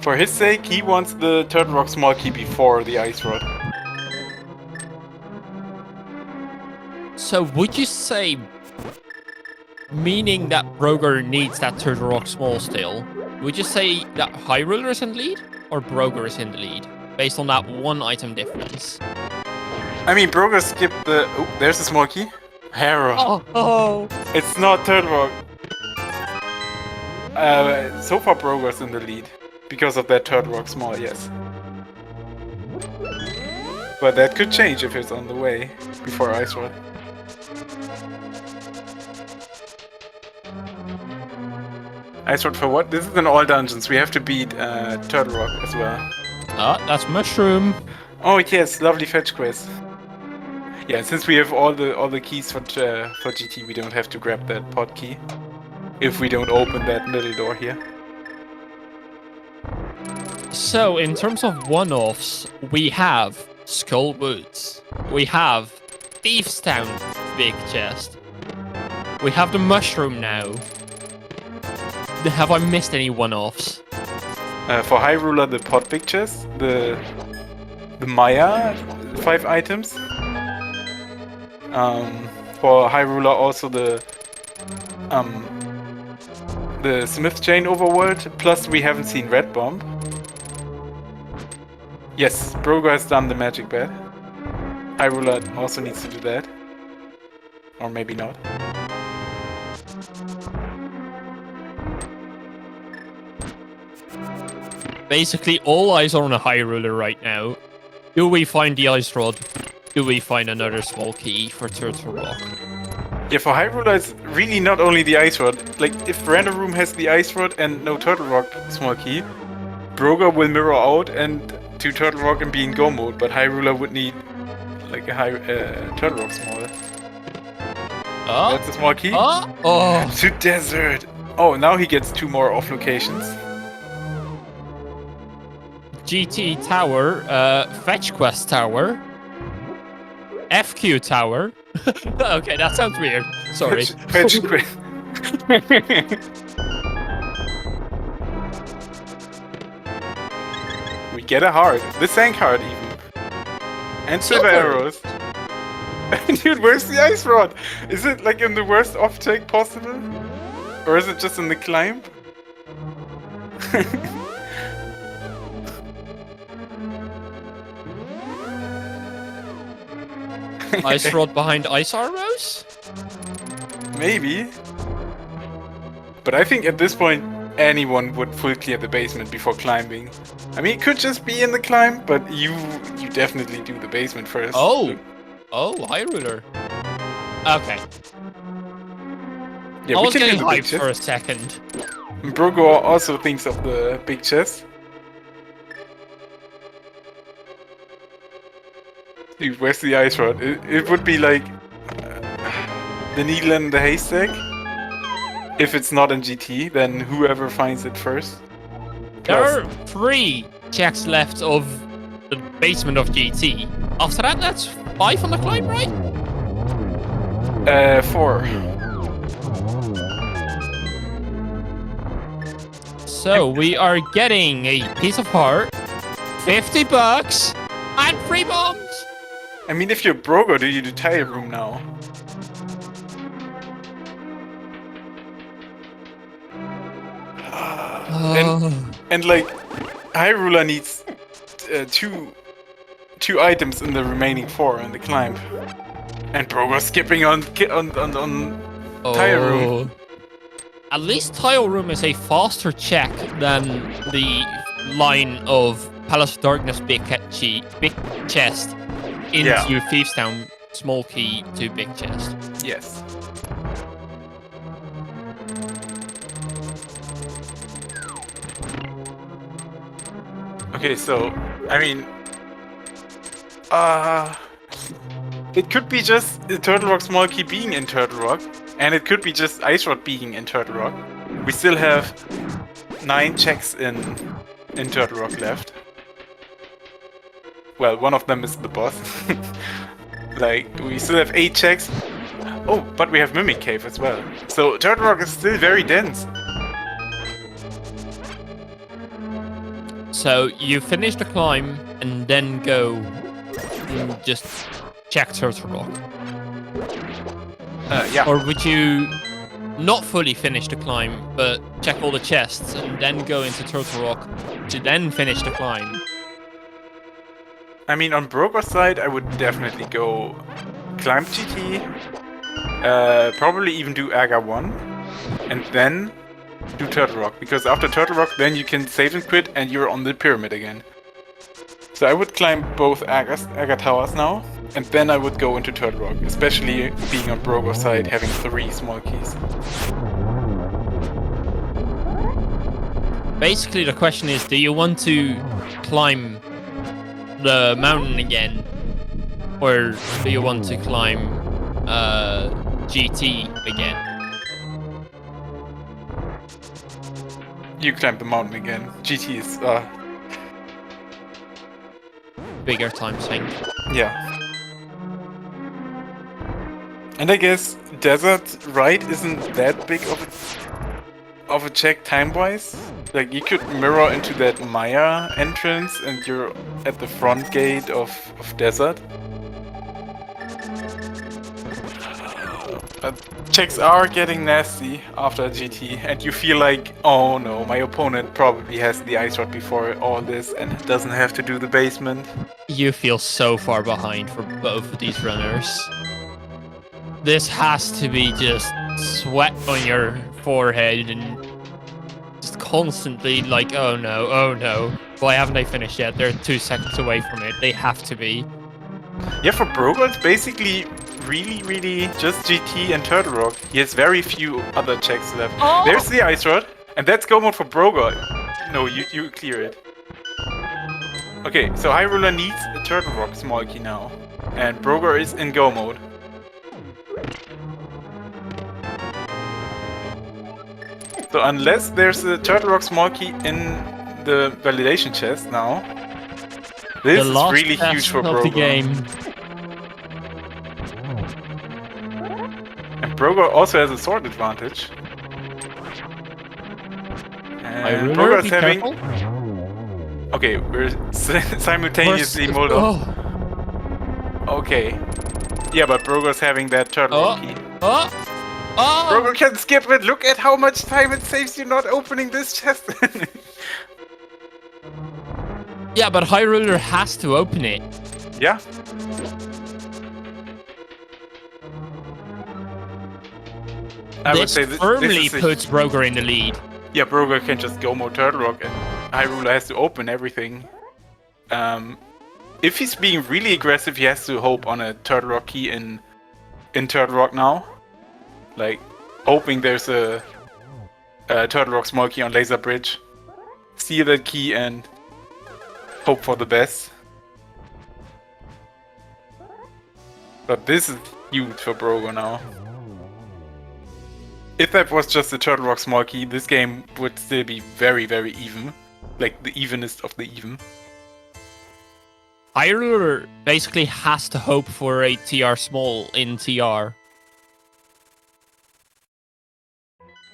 For his sake, he wants the Turtle Rock small key before the Ice Rod. So would you say, meaning that Brogor needs that Turtle Rock small still, would you say that Hyruler is in the lead, or Brogor is in the lead, based on that 1 item difference? I mean, Brogor skipped the... Oh, there's the small key. Harrow. Oh. It's not Turtle Rock. So far Brogor's in the lead. Because of that Turtle Rock small, yes. But that could change if it's on the way before Ice Rod. Ice Rod for what? This is in all dungeons. We have to beat Turtle Rock as well. Ah, that's Mushroom. Oh yes, lovely fetch quest. Yeah, since we have all the keys for GT, we don't have to grab that pod key. If we don't open that middle door here. So, in terms of one-offs, we have Skull Woods. We have Thieves Town Big Chest. We have the Mushroom now. Have I missed any one-offs? For Hyruler, the pot big chest, the Maya, 5 items. For Hyruler, also the Smith Chain Overworld. Plus, we haven't seen Red Bomb. Yes, Brogor has done the magic bed. Hyruler also needs to do that. Or maybe not. Basically, all eyes are on a Hyruler right now. Do we find the Ice Rod? Do we find another small key for Turtle Rock? Yeah, for Hyruler, it's really not only the Ice Rod. Like, if Render Room has the Ice Rod and no Turtle Rock small key, Brogor will mirror out and do Turtle Rock and be in go mode, but Hyruler would need like a Turtle Rock small. Oh. That's a small key. Oh. To desert. Oh, now he gets 2 more off locations. GT Tower, Fetch Quest Tower, FQ Tower. Okay, that sounds weird. Sorry. Fetch Quest. We get a heart. The Sank heart even. And silver arrows. Dude, where's the Ice Rod? Is it like in the worst off-take possible? Or is it just in the climb? Ice Rod behind Ice Arrows? Maybe. But I think at this point, anyone would full clear the basement before climbing. I mean, it could just be in the climb, but you definitely do the basement first. Oh, Hyruler. Okay. Yeah, I we was can do getting the big hyped chest. for a second. Brogor also thinks of the big chest. Dude, where's the Ice Rod? It would be like the needle in the haystack. If it's not in GT, then whoever finds it first. There are 3 checks left of the basement of GT. After that, that's 5 on the climb, right? 4. So we are getting a piece of heart, $50, and 3 bombs. I mean, if you're Brogor, do you do tile room now? And like, Hyruler needs two items in the remaining 4 in the climb. And Brogor skipping on tire room. At least tile room is a faster check than the line of Palace of Darkness big chest into Thieves Town small key to big chest. Yes. Okay, so I mean, it could be just the Turtle Rock small key being in Turtle Rock, and it could be just Ice Rod being in Turtle Rock. We still have 9 checks in Turtle Rock left. Well, one of them is the boss. Like, we still have 8 checks. Oh, but we have Mimic Cave as well. So Turtle Rock is still very dense. So you finish the climb and then go and just check Turtle Rock. Yeah. Or would you not fully finish the climb, but check all the chests and then go into Turtle Rock to then finish the climb? I mean, on Brogor's side, I would definitely go climb GT, probably even do Aga 1, and then do Turtle Rock, because after Turtle Rock, then you can save and quit and you're on the pyramid again. So I would climb both Aga Towers now, and then I would go into Turtle Rock, especially being on Brogor's side, having 3 small keys. Basically, the question is, do you want to climb the mountain again, or do you want to climb GT again? You climb the mountain again. GT is, Bigger time sink. yeah. And I guess Desert Ride isn't that big of a check time-wise. Like, you could mirror into that Maya entrance and you're at the front gate of Desert. But checks are getting nasty after GT, and you feel like, oh no, my opponent probably has the Ice Rod before all this and doesn't have to do the basement. You feel so far behind for both of these runners. This has to be just sweat on your forehead and just constantly like, oh no. Why haven't they finished yet? They're 2 seconds away from it. They have to be. Yeah, for Brogor, it's basically really just GT and Turtle Rock. He has very few other checks left. Oh! There's the Ice Rod, and that's go mode for Brogor. No, you clear it. Okay, so Hyruler needs a Turtle Rock small key now, and Brogor is in go mode. So unless there's a Turtle Rock small key in the validation chest now, this is really huge for Brogor. The game. And Brogor also has a sword advantage. And Brogor is having... Careful. Okay, we're simultaneously mode off. Okay. Yeah, but Brogor's having that turtle rock key. Brogor can skip it! Look at how much time it saves you not opening this chest! Yeah, but Hyruler has to open it. Yeah. I would say this firmly is puts Brogor in the lead. Yeah, Brogor can just go more Turtle Rock and Hyruler has to open everything. If he's being really aggressive, he has to hope on a Turtle Rock key in Turtle Rock now. Like, hoping there's a Turtle Rock small key on Laser Bridge. Steal that key and hope for the best. But this is huge for Brogor now. If that was just a Turtle Rock small key, this game would still be very, very even. Like, the evenest of the even. Hyruler basically has to hope for a TR small in TR.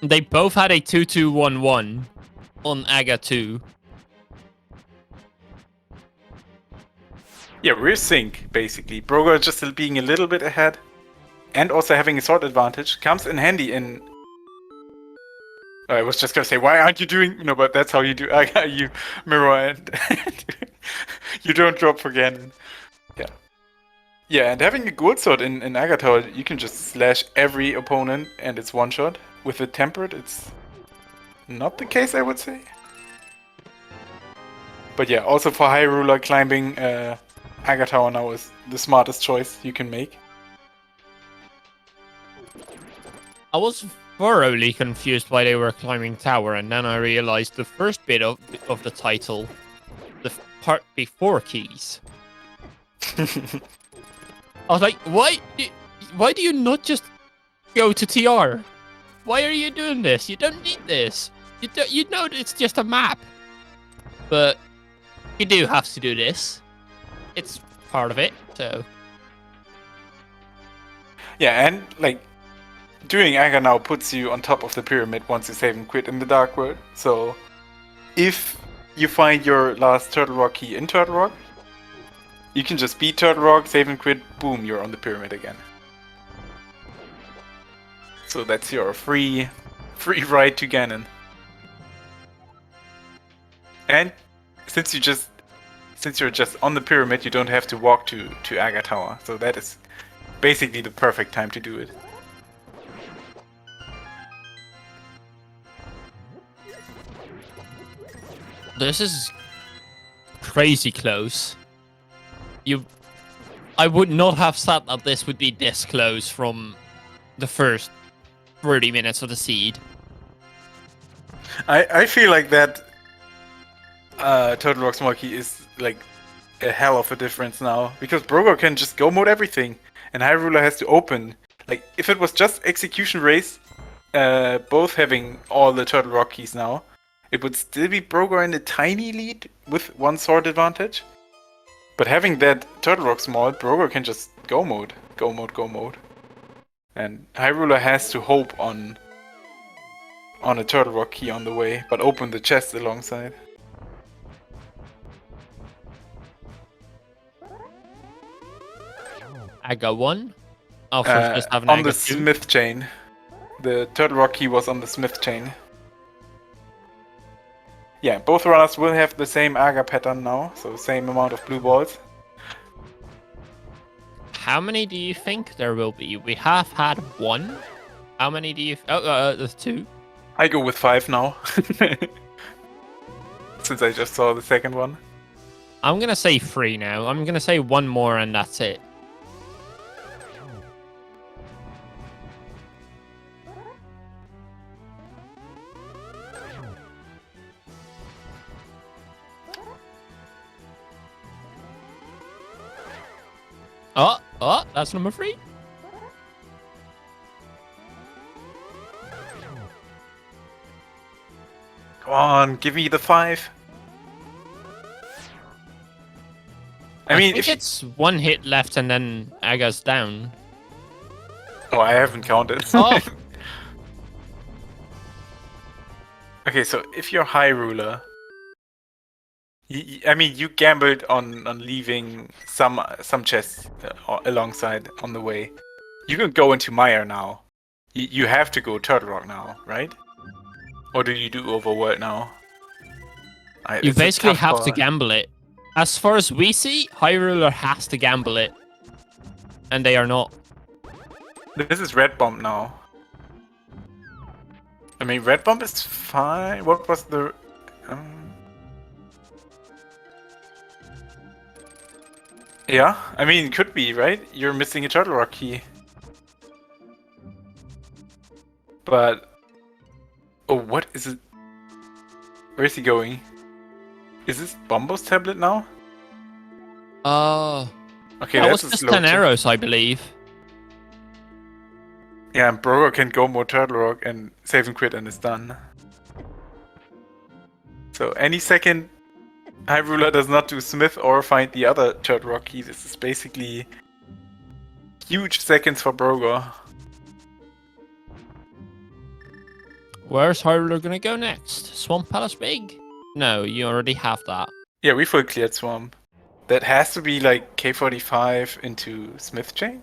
They both had a 2-2-1-1 on Aga 2. Yeah, we're sync, basically. Brogor just still being a little bit ahead. And also having a sword advantage comes in handy in I was just gonna say, why aren't you doing? No, but that's how you do. I got you mirror and you don't drop for Ganon. Yeah. Yeah, and having a gold sword in Agatha, you can just slash every opponent and it's one shot. With the tempered, it's not the case, I would say. But yeah, also for Hyruler, climbing Agatha now is the smartest choice you can make. I was thoroughly confused why they were climbing tower, and then I realized the first bit of the title, the part before keys. I was like, why do you not just go to TR? Why are you doing this? You don't need this. You know it's just a map. But you do have to do this. It's part of it, so. Yeah, and like doing Aga now puts you on top of the pyramid once you save and quit in the Dark World. So if you find your last Turtle Rock key in Turtle Rock, you can just beat Turtle Rock, save and quit, boom, you're on the pyramid again. So that's your free ride to Ganon. And since you're just on the pyramid, you don't have to walk to Aga Tower. So that is basically the perfect time to do it. This is crazy close. I would not have thought that this would be this close from the first 30 minutes of the seed. I feel like that Turtle Rock Small Key is like a hell of a difference now, because Brogor can just go mode everything and Hyruler has to open. Like if it was just Execution Race, both having all the Turtle Rock keys now, it would still be Brogor in a tiny lead with one sword advantage. But having that Turtle Rock Small, Brogor can just go mode. And Hyruler has to hope on a Turtle Rock key on the way, but open the chest alongside. Aga 1. Oh, just have an on Aga the 2. Smith chain. The Turtle Rock key was on the Smith chain. Yeah, both runners will have the same Aga pattern now, so same amount of blue balls. How many do you think there will be? We have had 1. How many do you... there's 2. I go with 5 now. Since I just saw the second one. I'm gonna say 3 now. I'm gonna say 1 more and that's it. Oh, that's number 3. Come on, give me the 5. I mean, if it's 1 hit left and then Aga's down. Oh, I haven't counted. Oh. Okay, so if you're Hyruler, I mean, you gambled on leaving some chests alongside on the way. You can go into Mire now. You have to go Turtle Rock now, right? Or do you do Overworld now? You basically have to gamble it. As far as we see, Hyruler has to gamble it. And they are not. This is Red Bomb now. I mean, Red Bomb is fine. What was the... Yeah, I mean, it could be, right? You're missing a Turtle Rock key. But... Oh, what is it? Where is he going? Is this Bombo's tablet now? Okay, that was that's a just slow 10 check. arrows, I believe. Yeah, and Brogor can go more Turtle Rock and save and quit and it's done. So any second Hyruler does not do Smith or find the other Turtle Rock key, this is basically huge seconds for Brogor. Where's Hyruler gonna go next? Swamp Palace Big? No, you already have that. Yeah, we full cleared Swamp. That has to be like K45 into Smith Chain?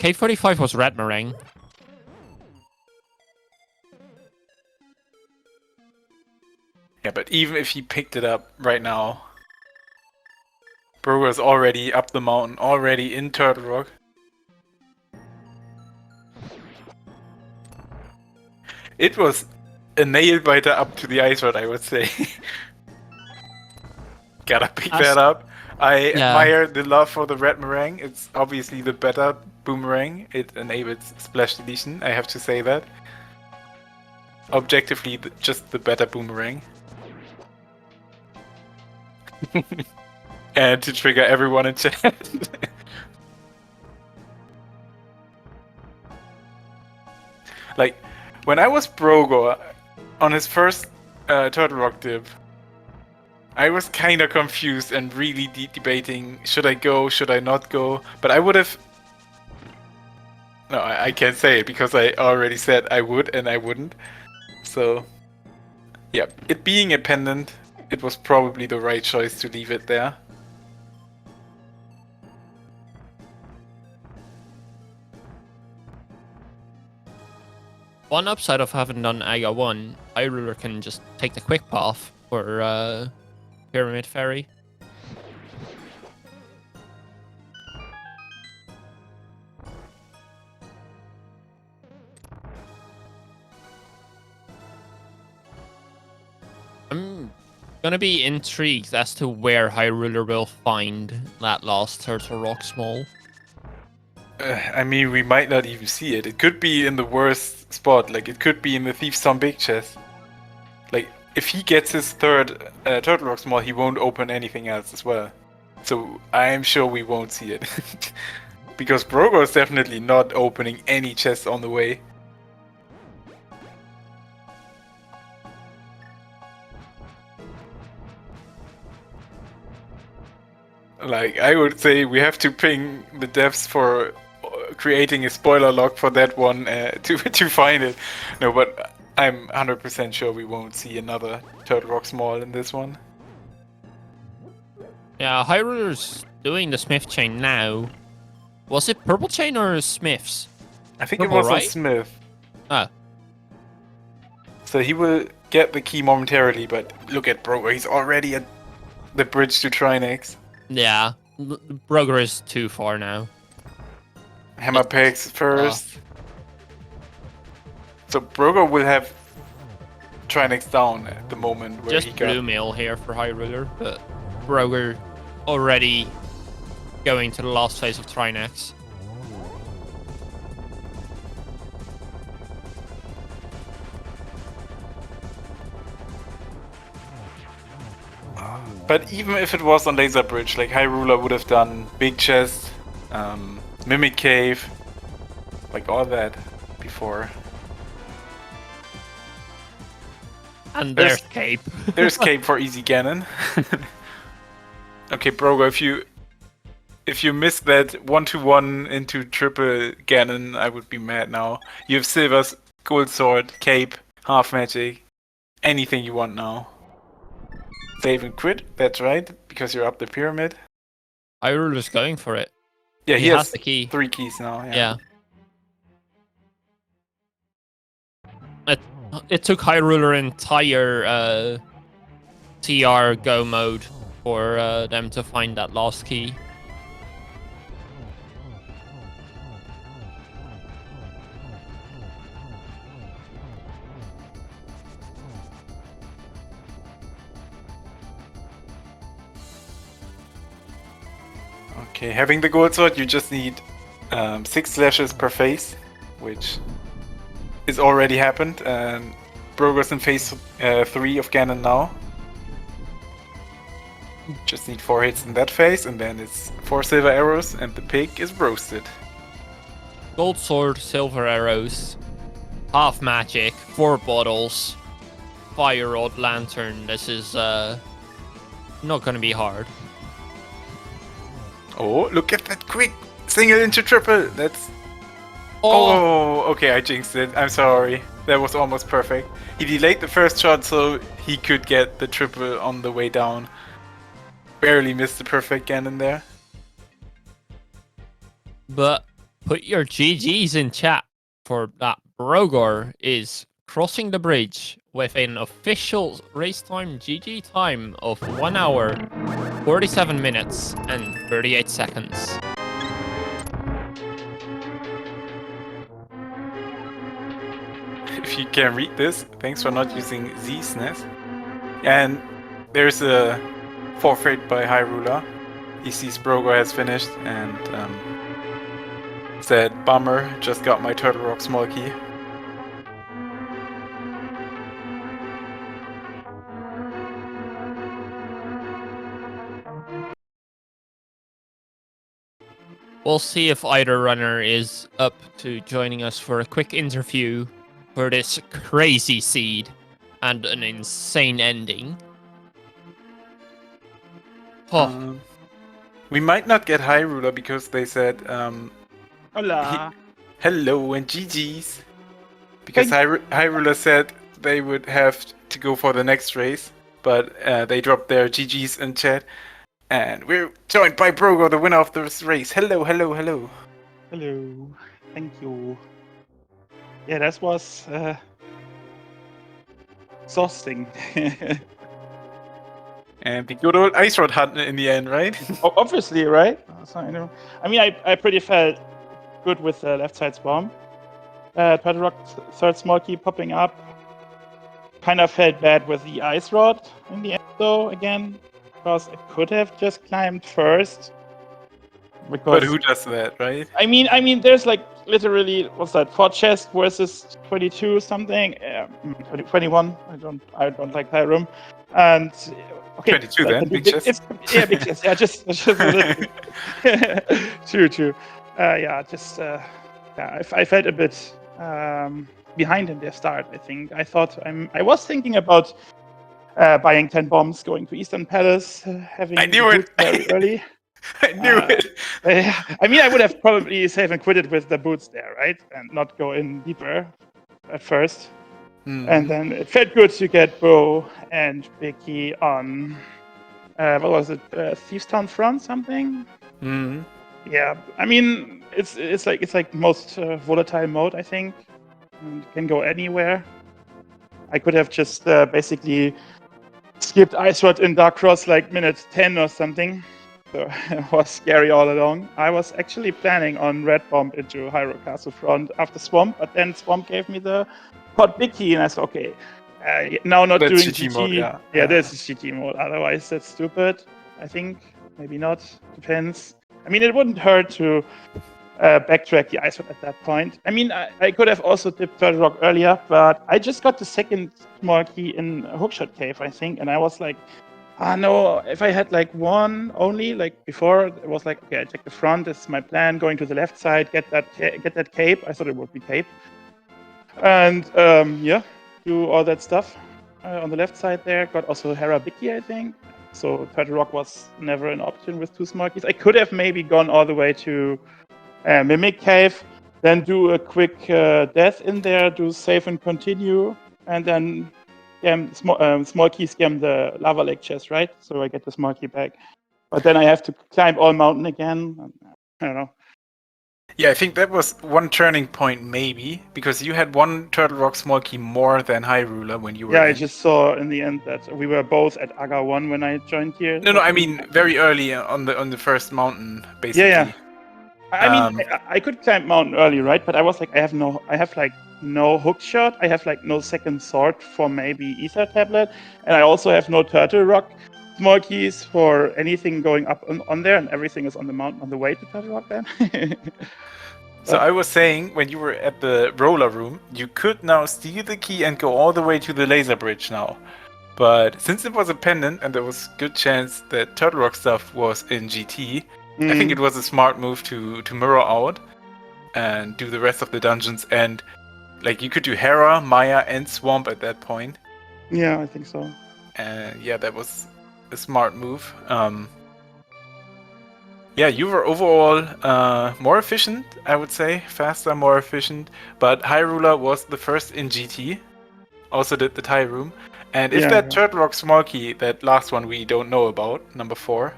K45 was Red Meringue. Yeah, but even if he picked it up right now, Brogor is already up the mountain, already in Turtle Rock. It was a nail biter up to the ice rod, I would say. Gotta pick that up. I admire the love for the red meringue. It's obviously the better boomerang. It enables splash deletion, I have to say that. Objectively, just the better boomerang. And to trigger everyone in chat. Like, when I was Brogor on his first Turtle Rock dip, I was kind of confused and really debating, should I go, should I not go? But I would have... No, I can't say it because I already said I would and I wouldn't. So, yeah, it being a pendant, it was probably the right choice to leave it there. One upside of having done AGA 1, Hyruler can just take the quick path for Pyramid Ferry. I'm gonna be intrigued as to where Hyruler will find that last Turtle Rock Small. I mean, we might not even see it. It could be in the worst spot. Like, it could be in the Thief's Tom Big Chest. Like, if he gets his third Turtle Rock Small, he won't open anything else as well. So, I'm sure we won't see it. Because Brogor is definitely not opening any chests on the way. Like, I would say we have to ping the devs for creating a spoiler log for that one to find it. No, but I'm 100% sure we won't see another Turtle Rock Small in this one. Yeah, Hyruler's doing the Smith chain now. Was it Purple chain or Smith's? I think Purple, it was right? on Smith. Oh. So he will get the key momentarily, but look at Brogor, he's already at the bridge to Trinex. Yeah, Brogor is too far now. Hammer pegs first. So Brogor will have Trinex down at the moment where Just he got... blue mail here for Hyruler, but Brogor already going to the last phase of Trinex. But even if it was on Laser Bridge, like Hyruler would have done Big Chest, Mimic Cave, like all that before. And there's Cape. There's Cape for easy Ganon. Okay, Brogor, if you missed that 1-1 into triple Ganon, I would be mad now. You have Silver's Gold Sword, Cape, Half Magic, anything you want now. Save and quit, that's right, because you're up the pyramid. Hyruler's going for it. Yeah, he has the key. 3 keys now. Yeah. It took Hyruler entire TR go mode for them to find that last key. Okay, having the gold sword, you just need 6 slashes per phase, which is already happened. And Brogor's in phase 3 of Ganon now. Just need 4 hits in that phase, and then it's 4 silver arrows, and the pig is roasted. Gold sword, silver arrows, half magic, 4 bottles, fire rod, lantern. This is not gonna be hard. Oh, look at that quick single into triple. That's... Oh, okay, I jinxed it. I'm sorry. That was almost perfect. He delayed the first shot so he could get the triple on the way down. Barely missed the perfect Ganon there. But put your GGs in chat for that. Brogor is crossing the bridge with an official race time GG time of 1 hour, 47 minutes, and 38 seconds. If you can read this, thanks for not using Z-SNES. And there's a forfeit by Hyruler. He sees Brogor has finished and said, "Bummer, just got my Turtle Rock small key." We'll see if either runner is up to joining us for a quick interview for this crazy seed and an insane ending. Oh, We might not get Hyruler because they said, Hola. hello and GG's. Because Hyruler said they would have to go for the next race, but they dropped their GG's in chat. And we're joined by Brogor, the winner of this race. Hello, hello, hello. Hello. Thank you. Yeah, that was exhausting. And the good old ice rod hunt in the end, right? Obviously, right? So, I mean, I pretty felt good with the left side swarm. Turtle Rock third small key popping up. Kind of felt bad with the ice rod in the end, though, again. Because I could have just climbed first. Because, But who does that, right? I mean, there's like literally, what's that? 4 chests versus 22 something, 21. I don't like that room, and okay, 22 then, big chest. Yeah, big chest. Yeah, just a little. True. Yeah, just yeah, I felt a bit behind in their start. I was thinking about buying 10 bombs, going to Eastern Palace, having I knew it very early. I knew it. I mean, I would have probably saved and quitted with the boots there, right? And not go in deeper at first. Mm-hmm. And then it felt good to get Bo and Vicky on, what was it, Thieves Town Front something? Mm-hmm. Yeah, I mean, it's like most volatile mode, I think. And can go anywhere. I could have just basically skipped Ice Rod in Dark Cross like minute 10 or something. So it was scary all along. I was actually planning on Red Bomb into Hyruler Castle Front after Swamp, but then Swamp gave me the pot big key, and I said, okay, now not That's doing GT GT. mode, yeah. Yeah, this is GT mode. Otherwise, that's stupid. I think maybe not. Depends. I mean, it wouldn't hurt to backtrack the ice rod at that point. I mean, I could have also dipped Turtle Rock earlier, but I just got the second small key in Hookshot Cave, I think, and I was like, no, if I had like one only, like before, it was like, okay, I check the front, this is my plan, going to the left side, get that cape. I thought it would be cape. And yeah, do all that stuff on the left side there. Got also Hera Vicky, I think. So Turtle Rock was never an option with 2 small keys. I could have maybe gone all the way to Mimic Cave, then do a quick death in there, do save and continue, and then small key scam the lava lake chest, right? So I get the small key back. But then I have to climb all mountain again. I don't know. Yeah, I think that was one turning point, maybe, because you had one Turtle Rock small key more than Hyruler when you were. Yeah, I just saw in the end that we were both at Aga 1 when I joined here. No, I mean very early on the first mountain, basically. Yeah. I mean, I could climb mountain early, right? But I was like, I have like no hook shot. I have like no second sword for maybe Ether tablet, and I also have no Turtle Rock small keys for anything going up on there, and everything is on the mountain on the way to Turtle Rock then. So I was saying, when you were at the roller room, you could now steal the key and go all the way to the laser bridge now. But since it was a pendant and there was good chance that Turtle Rock stuff was in GT, I think it was a smart move to mirror out and do the rest of the dungeons. And like you could do Hera, Maya, and Swamp at that point. Yeah, I think so. And yeah, that was a smart move. Yeah, you were overall more efficient, I would say. Faster, more efficient. But Hyruler was the first in GT. Also did the tie room. And if that Turtle Rock small key, that last one we don't know about, number 4,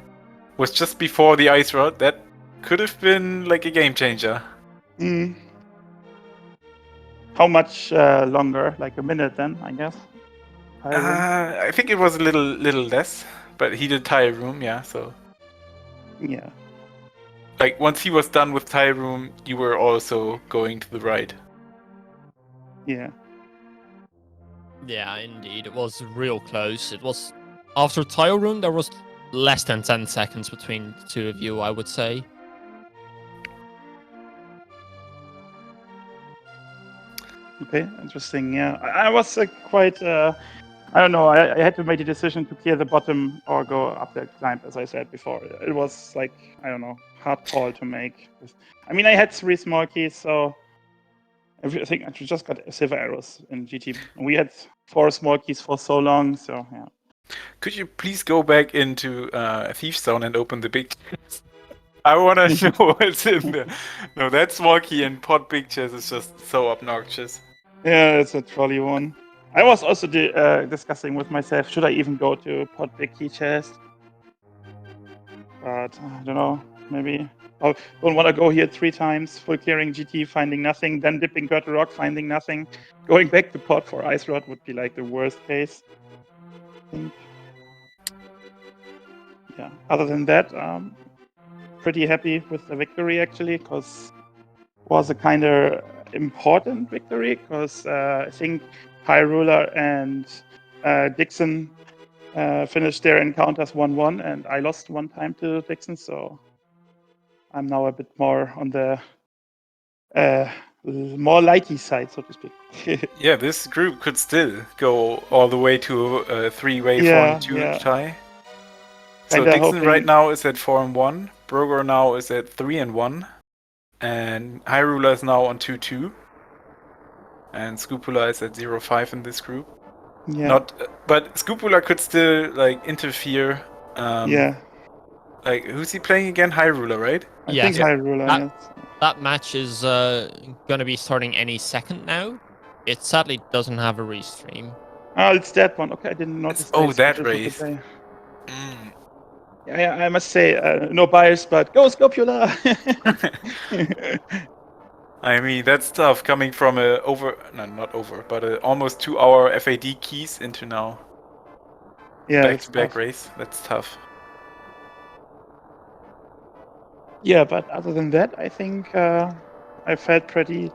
was just before the ice rod, that could have been like a game changer. How much longer? Like a minute then, I guess? I think it was a little less, but he did Tire Room, yeah. So Yeah. like once he was done with Tire Room, you were also going to the right. Yeah. Yeah, indeed. It was real close. It was after tile room. There was less than 10 seconds between the two of you, I would say. Okay, interesting. Yeah, I was quite. I don't know. I had to make a decision to clear the bottom or go up the climb, as I said before. It was like, I don't know, hard call to make. I mean, I had 3 small keys, so everything. I just got silver arrows in GT. We had 4 small keys for so long, so yeah. Could you please go back into Thief Zone and open the big chest? I want to know what's in there. No, that small key and pot big chest is just so obnoxious. Yeah, it's a trolley one. I was also discussing with myself, should I even go to pot big key chest? But I don't know, maybe I don't want to go here 3 times, full clearing GT, finding nothing, then dipping Gürtel Rock, finding nothing. Going back to pot for Ice Rod would be like the worst case, I think. Yeah, other than that, pretty happy with the victory actually, because it was a kind of important victory, because I think Hyruler and Dixon finished their encounters 1-1, and I lost 1 time to Dixon, so I'm now a bit more on the more lighty side, so to speak. Yeah, this group could still go all the way to a 3-way Yeah, 4-2 yeah. tie. So Kinda Dixon hoping- right now is at 4-1. Brogor now is at 3-1. And Hyruler is now on 2-2. And Scupula is at 0-5 in this group. Yeah, But Scupula could still like interfere. yeah. Like who's he playing again? Hyruler, right? I Yes. think Hyruler, yes. That match is going to be starting any second now. It sadly doesn't have a restream. Oh, it's that one. Okay, I didn't notice. Oh, I that scheduled for race. today. Mm. Yeah, I must say, no bias, but go Scopula! I mean, that's tough coming from a almost 2-hour FAD keys into now Yeah, that's back-to-back tough. race. That's tough. Yeah, but other than that, I think I felt pretty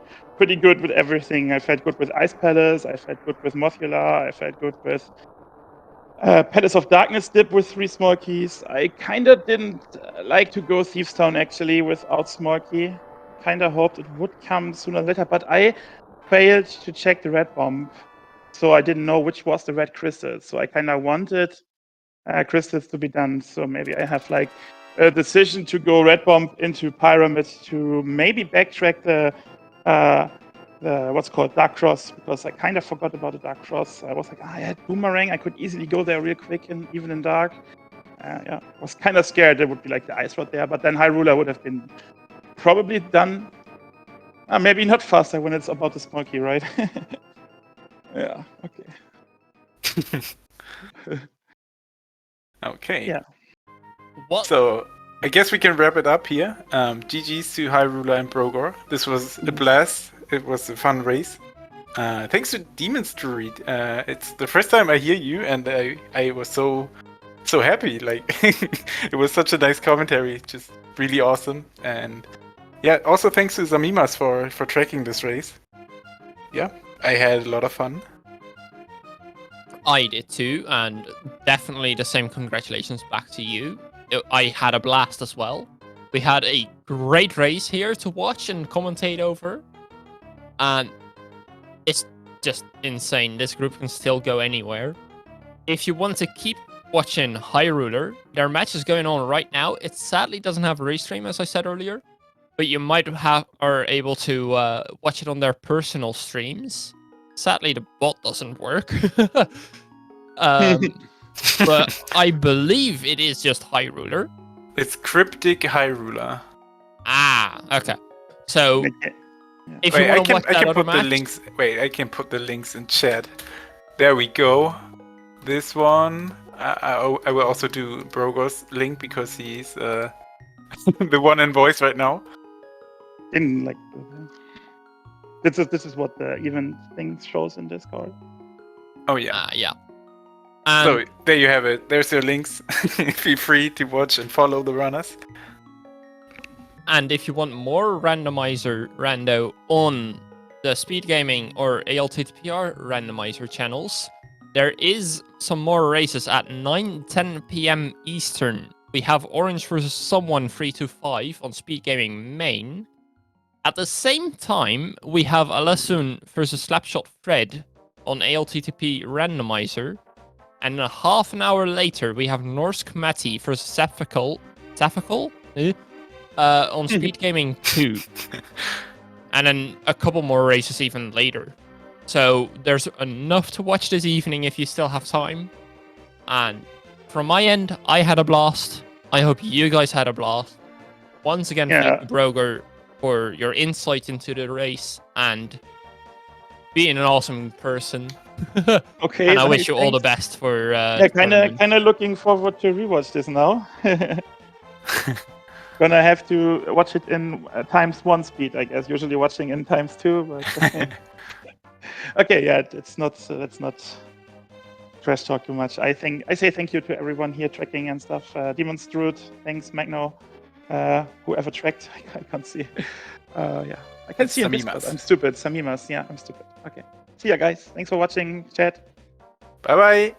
good with everything. I felt good with Ice Palace. I felt good with Mothula. I felt good with Palace of Darkness dip with 3 small keys. I kind of didn't like to go Thieves Town actually without small key. Kind of hoped it would come sooner or later, but I failed to check the red bomb, so I didn't know which was the red crystal. So I kind of wanted crystals to be done. So maybe I have like a decision to go red bomb into Pyramid to maybe backtrack the what's called Dark Cross, because I kind of forgot about the Dark Cross. I was like, I had Boomerang. I could easily go there real quick, and even in Dark. Yeah, I was kind of scared there would be like the Ice Rod there, but then Hyruler would have been probably done. Maybe not faster when it's about the small key, right? Yeah. Okay. Okay. Yeah. What? So I guess we can wrap it up here. GG's to Hyruler and Brogor. This was a blast. It was a fun race. Thanks to Demon's Druid. It's the first time I hear you, and I was so happy. Like it was such a nice commentary, just really awesome. And yeah, also thanks to Zamimas for tracking this race. Yeah, I had a lot of fun. I did too, and definitely the same congratulations back to you. I had a blast as well. We had a great race here to watch and commentate over. And it's just insane. This group can still go anywhere. If you want to keep watching Hyruler, their match is going on right now. It sadly doesn't have a restream, as I said earlier, but you might are able to watch it on their personal streams. Sadly, the bot doesn't work. But I believe it is just Hyruler. It's Cryptic Hyruler. Ah, okay. So if Wait, you I want to watch can that other put the match, links. Wait, I can put the links in chat. There we go. This one. I will also do Brogor's link because he's the one in voice right now. In like this is what the event thing shows in Discord. Oh yeah. yeah. And So there you have it. There's your links. Feel free to watch and follow the runners. And if you want more randomizer rando on the SpeedGaming or ALTTPR randomizer channels, there is some more races at 9:10 p.m. Eastern. We have Orange versus Someone 3-5 on SpeedGaming main. At the same time, we have Alasun versus Slapshot Fred on ALTTP randomizer. And a half an hour later, we have Norsk Matti versus Safakal on SpeedGaming 2. And then a couple more races even later. So there's enough to watch this evening if you still have time. And from my end, I had a blast. I hope you guys had a blast. Once again, thank you, Brogor, for your insight into the race and being an awesome person. Okay. And I wish you all the best for. Yeah, kind of looking forward to rewatch this now. Gonna have to watch it in ×1 speed, I guess. Usually watching in ×2, but okay, yeah, let's not trash talk too much. I say thank you to everyone here tracking and stuff. Demon Strud, thanks, Magno, whoever tracked, I can't see. Yeah, I can see him. I'm stupid. Samimas, yeah, I'm stupid. Okay, see ya, guys. Thanks for watching, chat. Bye bye.